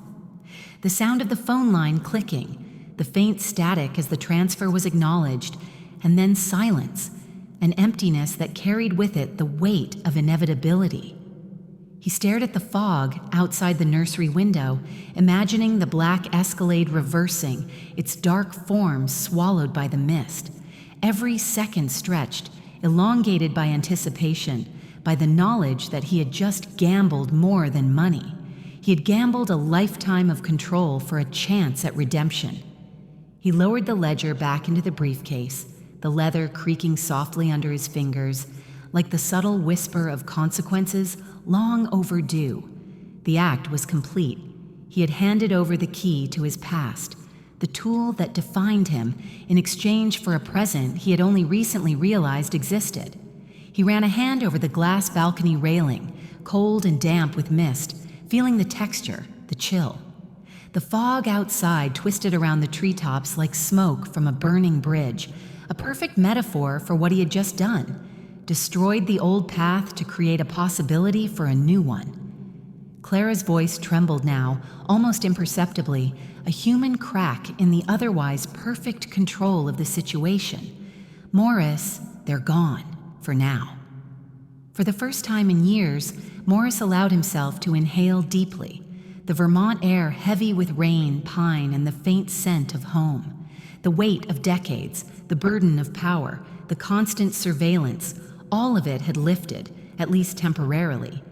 [SPEAKER 1] The sound of the phone line clicking, the faint static as the transfer was acknowledged, and then silence, an emptiness that carried with it the weight of inevitability. He stared at the fog outside the nursery window, imagining the black Escalade reversing, its dark form swallowed by the mist. Every second stretched, elongated by anticipation, by the knowledge that he had just gambled more than money. He had gambled a lifetime of control for a chance at redemption. He lowered the ledger back into the briefcase, the leather creaking softly under his fingers, like the subtle whisper of consequences long overdue. The act was complete. He had handed over the key to his past, the tool that defined him, in exchange for a present he had only recently realized existed. He ran a hand over the glass balcony railing, cold and damp with mist, feeling the texture, the chill. The fog outside twisted around the treetops like smoke from a burning bridge, a perfect metaphor for what he had just done, destroyed the old path to create a possibility for a new one. Clara's voice trembled now, almost imperceptibly, a human crack in the otherwise perfect control of the situation. "Morris, they're gone, for now." For the first time in years, Morris allowed himself to inhale deeply, the Vermont air heavy with rain, pine, and the faint scent of home. The weight of decades, the burden of power, the constant surveillance, All of it had lifted, at least temporarily.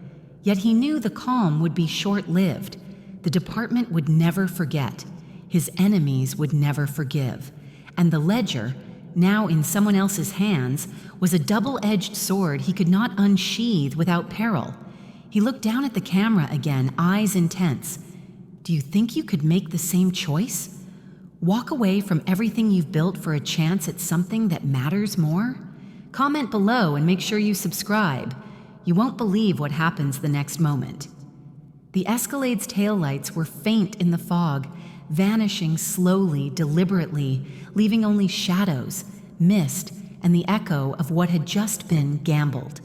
[SPEAKER 1] Yet he knew the calm would be short-lived. The department would never forget. His enemies would never forgive. And the ledger, now in someone else's hands, was a double-edged sword he could not unsheathe without peril. He looked down at the camera again, eyes intense. Do you think you could make the same choice? Walk away from everything you've built for a chance at something that matters more? Comment below and make sure you subscribe. You won't believe what happens the next moment. The Escalade's taillights were faint in the fog, vanishing slowly, deliberately, leaving only shadows, mist, and the echo of what had just been gambled.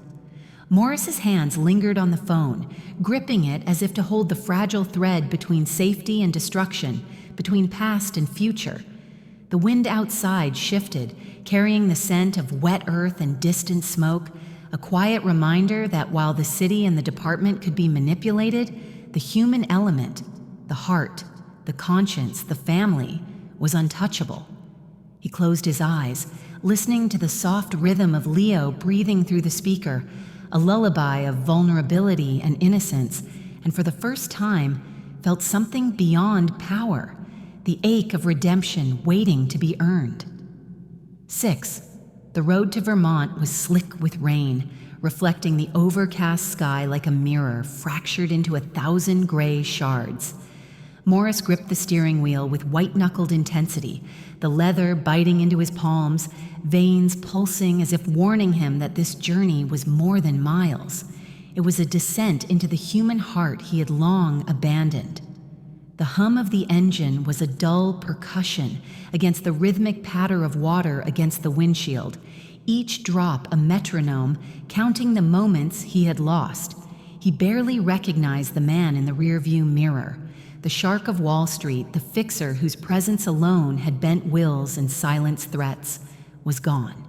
[SPEAKER 1] Morris's hands lingered on the phone, gripping it as if to hold the fragile thread between safety and destruction, between past and future. The wind outside shifted, carrying the scent of wet earth and distant smoke, a quiet reminder that while the city and the department could be manipulated, the human element, the heart, the conscience, the family, was untouchable. He closed his eyes, listening to the soft rhythm of Leo breathing through the speaker, a lullaby of vulnerability and innocence, and for the first time felt something beyond power, the ache of redemption waiting to be earned. 6. The road to Vermont was slick with rain, reflecting the overcast sky like a mirror fractured into 1,000 gray shards. Morris gripped the steering wheel with white-knuckled intensity, the leather biting into his palms, veins pulsing as if warning him that this journey was more than miles. It was a descent into the human heart he had long abandoned. The hum of the engine was a dull percussion against the rhythmic patter of water against the windshield, each drop a metronome counting the moments he had lost. He barely recognized the man in the rearview mirror. The shark of Wall Street, the fixer whose presence alone had bent wills and silenced threats, was gone.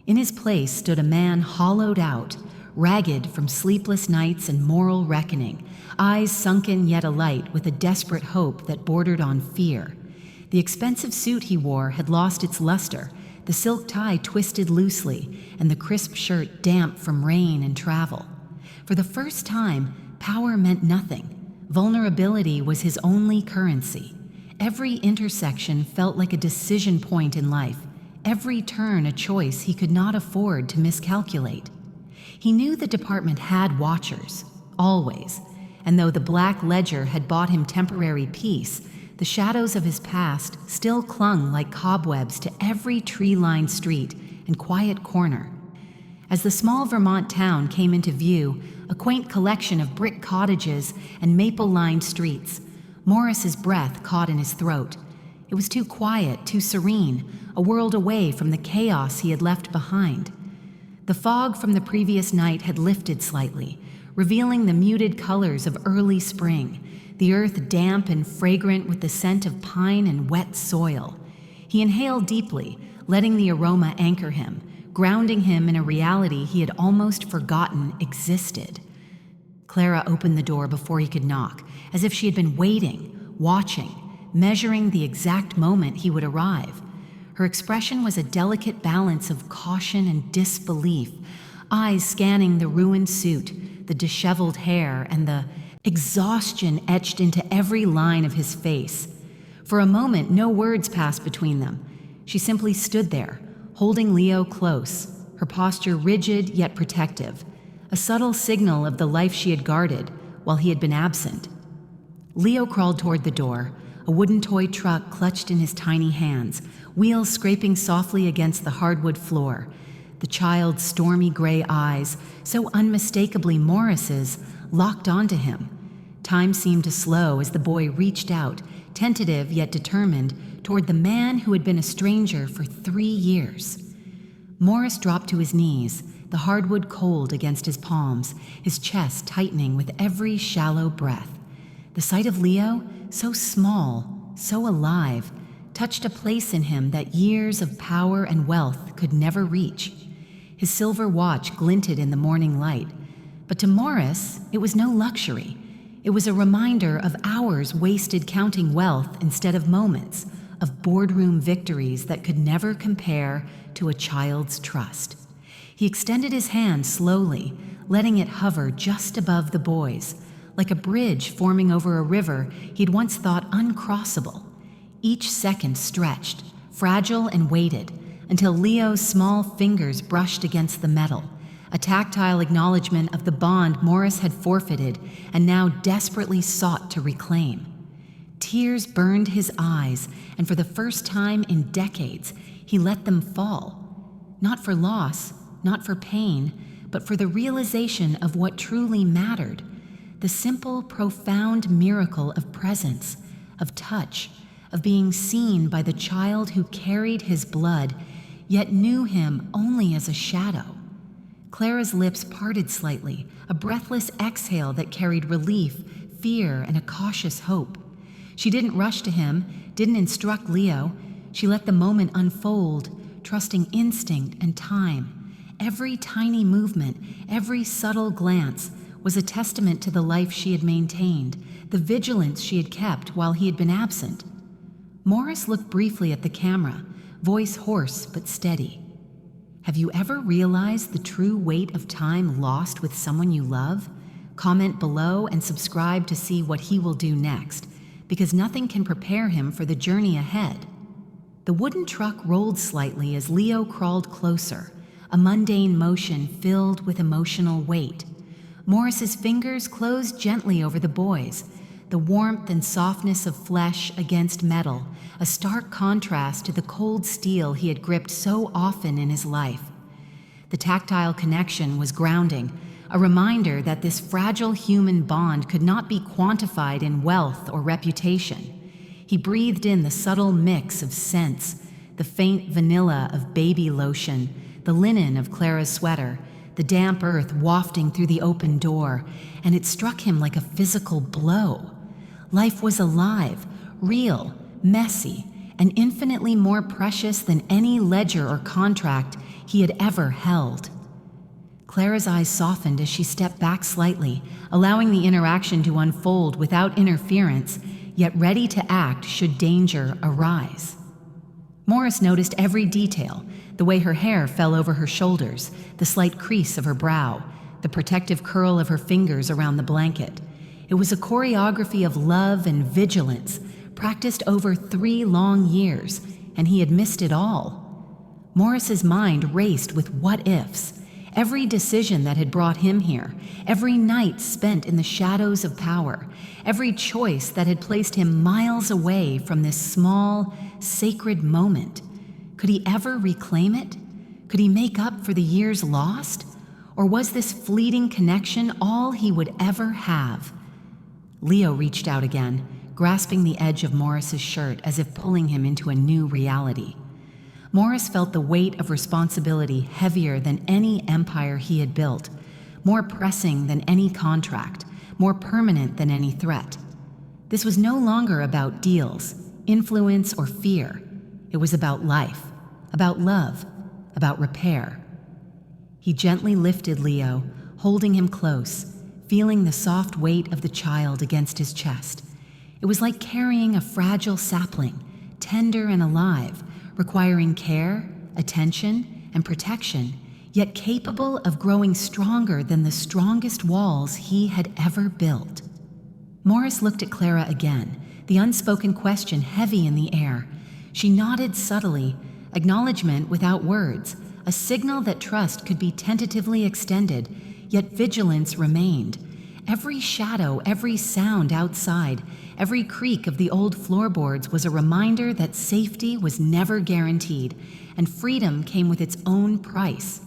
[SPEAKER 1] In his place stood a man hollowed out, ragged from sleepless nights and moral reckoning, eyes sunken yet alight with a desperate hope that bordered on fear. The expensive suit he wore had lost its luster, the silk tie twisted loosely, and the crisp shirt damp from rain and travel. For the first time, power meant nothing. Vulnerability was his only currency. Every intersection felt like a decision point in life, every turn a choice he could not afford to miscalculate. He knew the department had watchers, always, and though the black ledger had bought him temporary peace, the shadows of his past still clung like cobwebs to every tree-lined street and quiet corner. As the small Vermont town came into view, a quaint collection of brick cottages and maple-lined streets, Morris's breath caught in his throat. It was too quiet, too serene, a world away from the chaos he had left behind. The fog from the previous night had lifted slightly, revealing the muted colors of early spring, the earth damp and fragrant with the scent of pine and wet soil. He inhaled deeply, letting the aroma anchor him, grounding him in a reality he had almost forgotten existed. Clara opened the door before he could knock, as if she had been waiting, watching, measuring the exact moment he would arrive. Her expression was a delicate balance of caution and disbelief, eyes scanning the ruined suit, the disheveled hair, and the exhaustion etched into every line of his face. For a moment, no words passed between them. She simply stood there, holding Leo close, her posture rigid yet protective, a subtle signal of the life she had guarded while he had been absent. Leo crawled toward the door, a wooden toy truck clutched in his tiny hands, wheels scraping softly against the hardwood floor. The child's stormy gray eyes, so unmistakably Morris's, locked onto him. Time seemed to slow as the boy reached out, tentative yet determined, toward the man who had been a stranger for 3 years. Morris dropped to his knees, the hardwood cold against his palms, his chest tightening with every shallow breath. The sight of Leo, so small, so alive, touched a place in him that years of power and wealth could never reach. His silver watch glinted in the morning light, but to Morris, it was no luxury. It was a reminder of hours wasted counting wealth instead of moments, of boardroom victories that could never compare to a child's trust. He He extended his hand slowly, letting it hover just above the boys, like a bridge forming over a river he'd once thought uncrossable. Each second stretched, fragile and weighted, until Leo's small fingers brushed against the metal, a tactile acknowledgement of the bond Morris had forfeited and now desperately sought to reclaim. Tears burned his eyes, and for the first time in decades, he let them fall. Not for loss, not for pain, but for the realization of what truly mattered, the simple, profound miracle of presence, of touch, of being seen by the child who carried his blood, yet knew him only as a shadow. Clara's lips parted slightly, a breathless exhale that carried relief, fear, and a cautious hope. She didn't rush to him, didn't instruct Leo. She let the moment unfold, trusting instinct and time. Every tiny movement, every subtle glance was a testament to the life she had maintained, the vigilance she had kept while he had been absent. Morris looked briefly at the camera, voice hoarse but steady. Have you ever realized the true weight of time lost with someone you love? Comment below and subscribe to see what he will do next, because nothing can prepare him for the journey ahead. The wooden truck rolled slightly as Leo crawled closer, a mundane motion filled with emotional weight. Morris's fingers closed gently over the boys, the warmth and softness of flesh against metal, a stark contrast to the cold steel he had gripped so often in his life. The tactile connection was grounding, a reminder that this fragile human bond could not be quantified in wealth or reputation. He breathed in the subtle mix of scents, the faint vanilla of baby lotion, the linen of Clara's sweater, the damp earth wafting through the open door, and it struck him like a physical blow. Life was alive, real, messy, and infinitely more precious than any ledger or contract he had ever held. Clara's eyes softened as she stepped back slightly, allowing the interaction to unfold without interference, yet ready to act should danger arise. Morris noticed every detail, the way her hair fell over her shoulders, the slight crease of her brow, the protective curl of her fingers around the blanket. It was a choreography of love and vigilance, practiced over 3 long years, and he had missed it all. Morris's mind raced with what-ifs. Every decision that had brought him here, every night spent in the shadows of power, every choice that had placed him miles away from this small, sacred moment. Could he ever reclaim it? Could he make up for the years lost? Or was this fleeting connection all he would ever have? Leo reached out again, grasping the edge of Morris's shirt as if pulling him into a new reality. Morris felt the weight of responsibility heavier than any empire he had built, more pressing than any contract, more permanent than any threat. This was no longer about deals, influence, or fear. It was about life, about love, about repair. He gently lifted Leo, holding him close, feeling the soft weight of the child against his chest. It was like carrying a fragile sapling, tender and alive, requiring care, attention, and protection, yet capable of growing stronger than the strongest walls he had ever built. Morris looked at Clara again, the unspoken question heavy in the air. She nodded subtly, acknowledgement without words, a signal that trust could be tentatively extended, yet vigilance remained. Every shadow, every sound outside, every creak of the old floorboards was a reminder that safety was never guaranteed, and freedom came with its own price.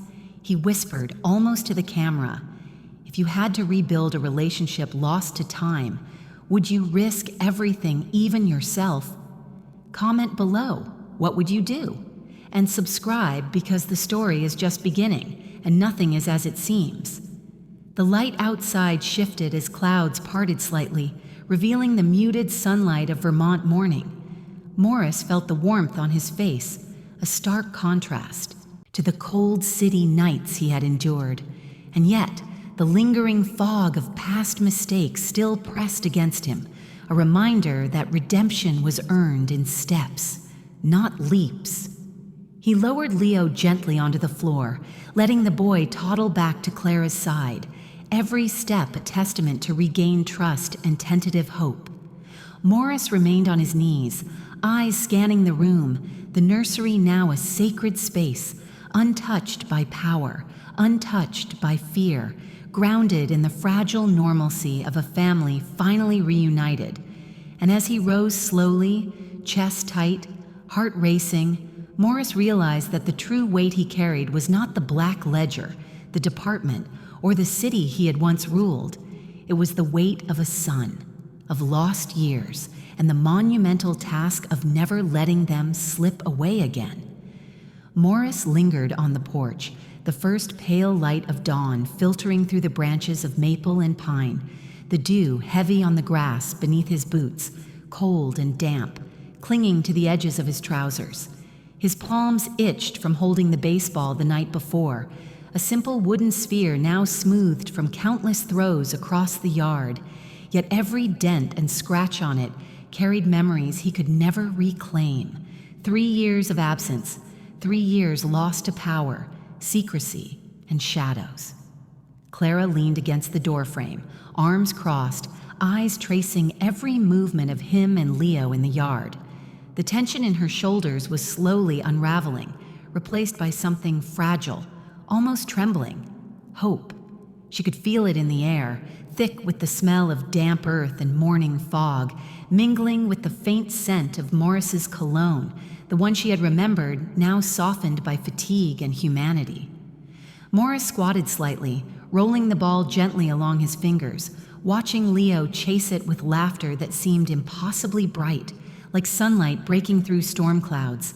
[SPEAKER 1] He whispered, almost to the camera, "If you had to rebuild a relationship lost to time, would you risk everything, even yourself? Comment below. What would you do? And subscribe, because the story is just beginning, and nothing is as it seems." The light outside shifted as clouds parted slightly, revealing the muted sunlight of Vermont morning. Morris felt the warmth on his face, a stark contrast to the cold city nights he had endured. And yet, the lingering fog of past mistakes still pressed against him, a reminder that redemption was earned in steps, not leaps. He lowered Leo gently onto the floor, letting the boy toddle back to Clara's side, every step a testament to regained trust and tentative hope. Morris remained on his knees, eyes scanning the room, the nursery now a sacred space, untouched by power, untouched by fear, grounded in the fragile normalcy of a family finally reunited. And as he rose slowly, chest tight, heart racing, Morris realized that the true weight he carried was not the black ledger, the department, or the city he had once ruled. It was the weight of a son, of lost years, and the monumental task of never letting them slip away again. Morris lingered on the porch, the first pale light of dawn filtering through the branches of maple and pine, the dew heavy on the grass beneath his boots, cold and damp, clinging to the edges of his trousers. His palms itched from holding the baseball the night before, a simple wooden sphere now smoothed from countless throws across the yard, yet every dent and scratch on it carried memories he could never reclaim. 3 years of absence, 3 years lost to power, secrecy, and shadows. Clara leaned against the doorframe, arms crossed, eyes tracing every movement of him and Leo in the yard. The tension in her shoulders was slowly unraveling, replaced by something fragile, almost trembling. Hope. She could feel it in the air, thick with the smell of damp earth and morning fog, mingling with the faint scent of Morris's cologne, the one she had remembered, now softened by fatigue and humanity. Morris squatted slightly, rolling the ball gently along his fingers, watching Leo chase it with laughter that seemed impossibly bright, like sunlight breaking through storm clouds.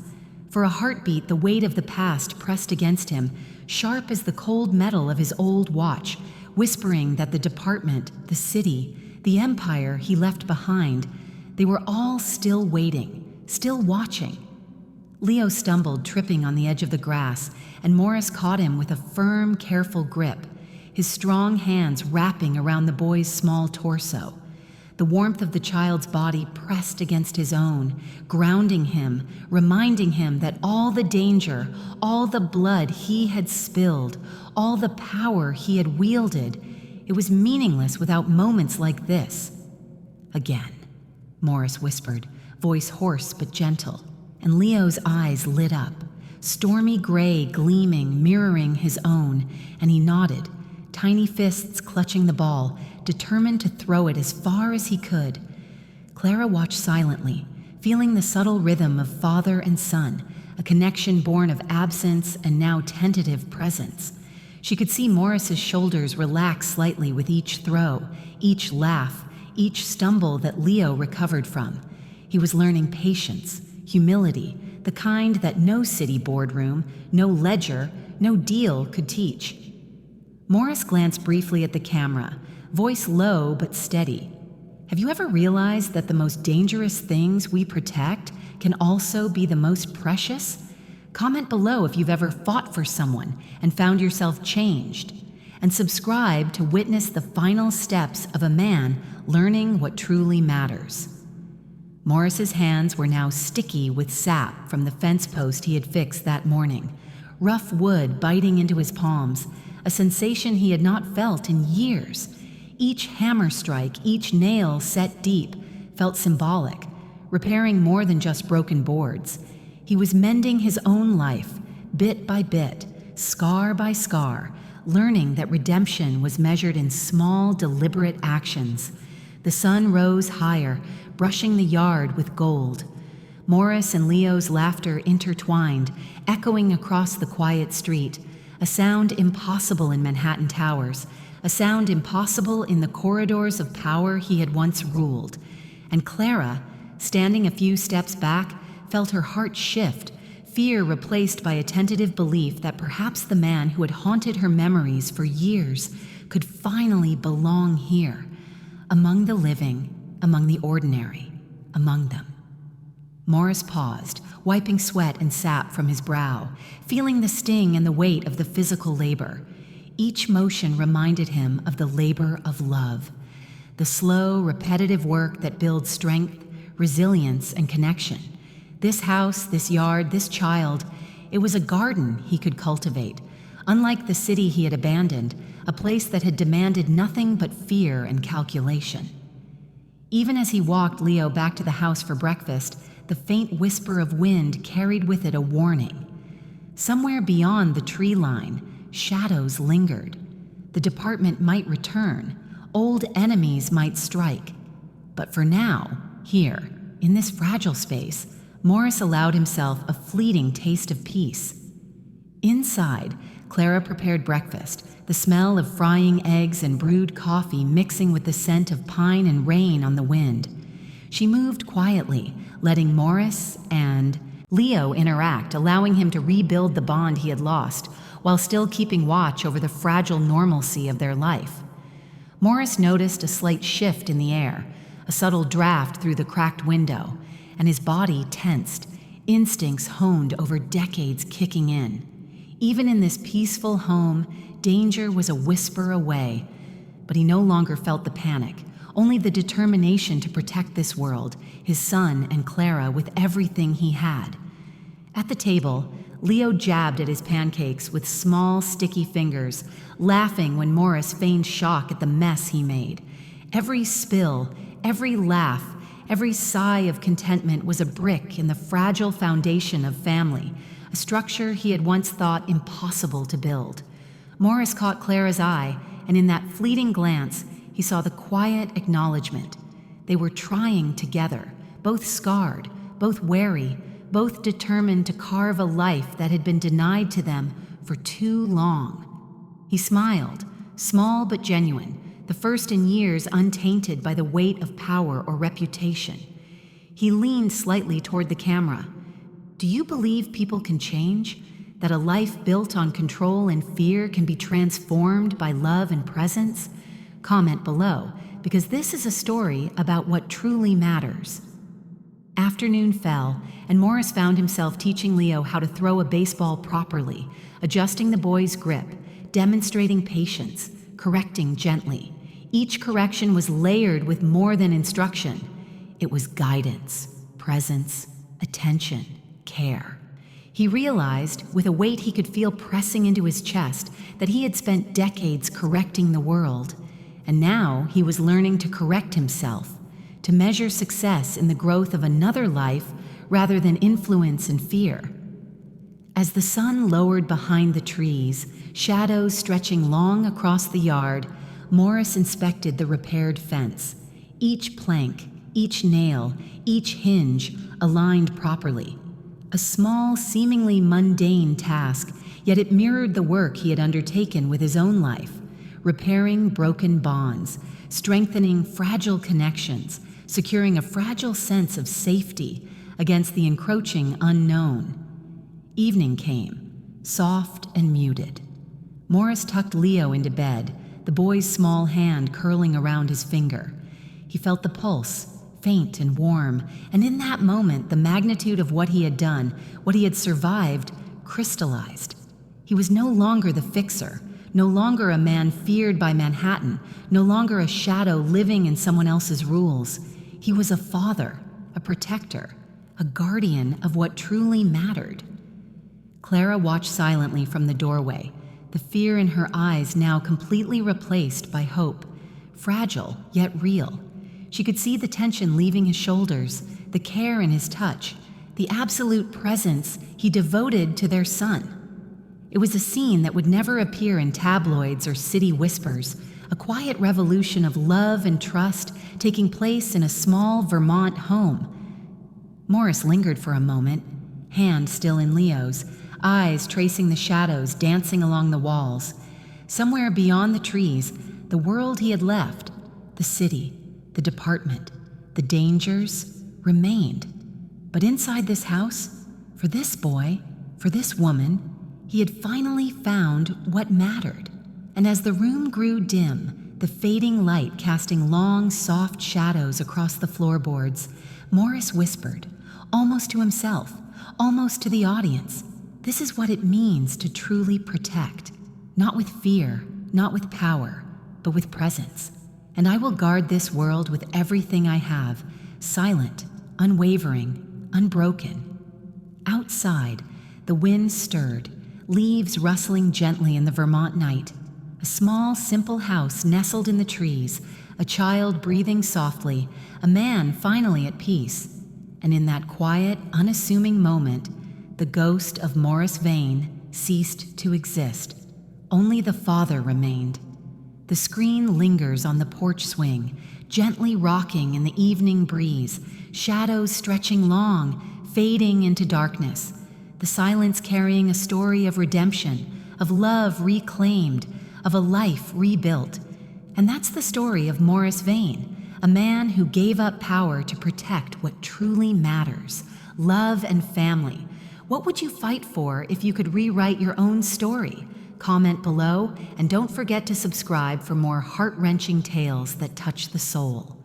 [SPEAKER 1] For a heartbeat, the weight of the past pressed against him, sharp as the cold metal of his old watch, whispering that the department, the city, the empire he left behind, they were all still waiting, still watching. Leo stumbled, tripping on the edge of the grass, and Morris caught him with a firm, careful grip, his strong hands wrapping around the boy's small torso. The warmth of the child's body pressed against his own, grounding him, reminding him that all the danger, all the blood he had spilled, all the power he had wielded, it was meaningless without moments like this. Again, Morris whispered, voice hoarse but gentle, and Leo's eyes lit up, stormy gray gleaming, mirroring his own, and he nodded, tiny fists clutching the ball, determined to throw it as far as he could. Clara watched silently, feeling the subtle rhythm of father and son, a connection born of absence and now tentative presence. She could see Morris's shoulders relax slightly with each throw, each laugh, each stumble that Leo recovered from. He was learning patience, humility, the kind that no city boardroom, no ledger, no deal could teach. Morris glanced briefly at the camera, voice low but steady. Have you ever realized that the most dangerous things we protect can also be the most precious? Comment below if you've ever fought for someone and found yourself changed. And subscribe to witness the final steps of a man learning what truly matters. Morris's hands were now sticky with sap from the fence post he had fixed that morning, rough wood biting into his palms, a sensation he had not felt in years. Each hammer strike, each nail set deep, felt symbolic, repairing more than just broken boards. He was mending his own life, bit by bit, scar by scar, learning that redemption was measured in small, deliberate actions. The sun rose higher, brushing the yard with gold. Morris and Leo's laughter intertwined, echoing across the quiet street, a sound impossible in Manhattan towers, a sound impossible in the corridors of power he had once ruled. And Clara, standing a few steps back, felt her heart shift, fear replaced by a tentative belief that perhaps the man who had haunted her memories for years could finally belong here, among the living, among the ordinary, among them. Morris paused, wiping sweat and sap from his brow, feeling the sting and the weight of the physical labor. Each motion reminded him of the labor of love, the slow, repetitive work that builds strength, resilience, and connection. This house, this yard, this child, It was a garden he could cultivate, unlike the city he had abandoned, a place that had demanded nothing but fear and calculation. Even as he walked Leo back to the house for breakfast, the faint whisper of wind carried with it a warning. Somewhere beyond the tree line, shadows lingered. The department might return. Old enemies might strike. But for now, here, in this fragile space, Morris allowed himself a fleeting taste of peace. Inside, Clara prepared breakfast, the smell of frying eggs and brewed coffee mixing with the scent of pine and rain on the wind. She moved quietly, letting Morris and Leo interact, allowing him to rebuild the bond he had lost, while still keeping watch over the fragile normalcy of their life. Morris noticed a slight shift in the air, a subtle draft through the cracked window, and his body tensed, instincts honed over decades kicking in. Even in this peaceful home, danger was a whisper away, but he no longer felt the panic, only the determination to protect this world, his son and Clara, with everything he had. At the table, Leo jabbed at his pancakes with small, sticky fingers, laughing when Morris feigned shock at the mess he made. Every spill, every laugh, every sigh of contentment was a brick in the fragile foundation of family, a structure he had once thought impossible to build. Morris caught Clara's eye, and in that fleeting glance, he saw the quiet acknowledgement. They were trying together, both scarred, both wary, both determined to carve a life that had been denied to them for too long. He smiled, small but genuine, the first in years untainted by the weight of power or reputation. He leaned slightly toward the camera. Do you believe people can change? That a life built on control and fear can be transformed by love and presence? Comment below, because this is a story about what truly matters. Afternoon fell, and Morris found himself teaching Leo how to throw a baseball properly, adjusting the boy's grip, demonstrating patience, correcting gently. Each correction was layered with more than instruction. It was guidance, presence, attention, care. He realized, with a weight he could feel pressing into his chest, that he had spent decades correcting the world, and now he was learning to correct himself, to measure success in the growth of another life rather than influence and fear. As the sun lowered behind the trees, shadows stretching long across the yard, Morris inspected the repaired fence. Each plank, each nail, each hinge aligned properly. A small, seemingly mundane task, yet it mirrored the work he had undertaken with his own life, repairing broken bonds, strengthening fragile connections, securing a fragile sense of safety against the encroaching unknown. Evening came, soft and muted. Morris tucked Leo into bed, the boy's small hand curling around his finger. He felt the pulse, faint and warm, and in that moment, the magnitude of what he had done, what he had survived, crystallized. He was no longer the fixer, no longer a man feared by Manhattan, no longer a shadow living in someone else's rules. He was a father, a protector, a guardian of what truly mattered. Clara watched silently from the doorway, the fear in her eyes now completely replaced by hope, fragile yet real. She could see the tension leaving his shoulders, the care in his touch, the absolute presence he devoted to their son. It was a scene that would never appear in tabloids or city whispers, a quiet revolution of love and trust taking place in a small Vermont home. Morris lingered for a moment, hand still in Leo's, eyes tracing the shadows dancing along the walls. Somewhere beyond the trees, the world he had left, the city, the department, the dangers, remained. But inside this house, for this boy, for this woman, he had finally found what mattered. And as the room grew dim, the fading light casting long, soft shadows across the floorboards, Morris whispered, almost to himself, almost to the audience, "This is what it means to truly protect. Not with fear, not with power, but with presence. And I will guard this world with everything I have, silent, unwavering, unbroken." Outside, The wind stirred, leaves rustling gently in the Vermont night. A small, simple house nestled in the trees, a child breathing softly, a man finally at peace. And in that quiet, unassuming moment, the ghost of Morris Vane ceased to exist. Only the father remained. The screen lingers on the porch swing, gently rocking in the evening breeze, shadows stretching long, fading into darkness, the silence carrying a story of redemption, of love reclaimed, of a life rebuilt. And that's the story of Morris Vane, a man who gave up power to protect what truly matters, love and family. What would you fight for if you could rewrite your own story? Comment below, and don't forget to subscribe for more heart-wrenching tales that touch the soul.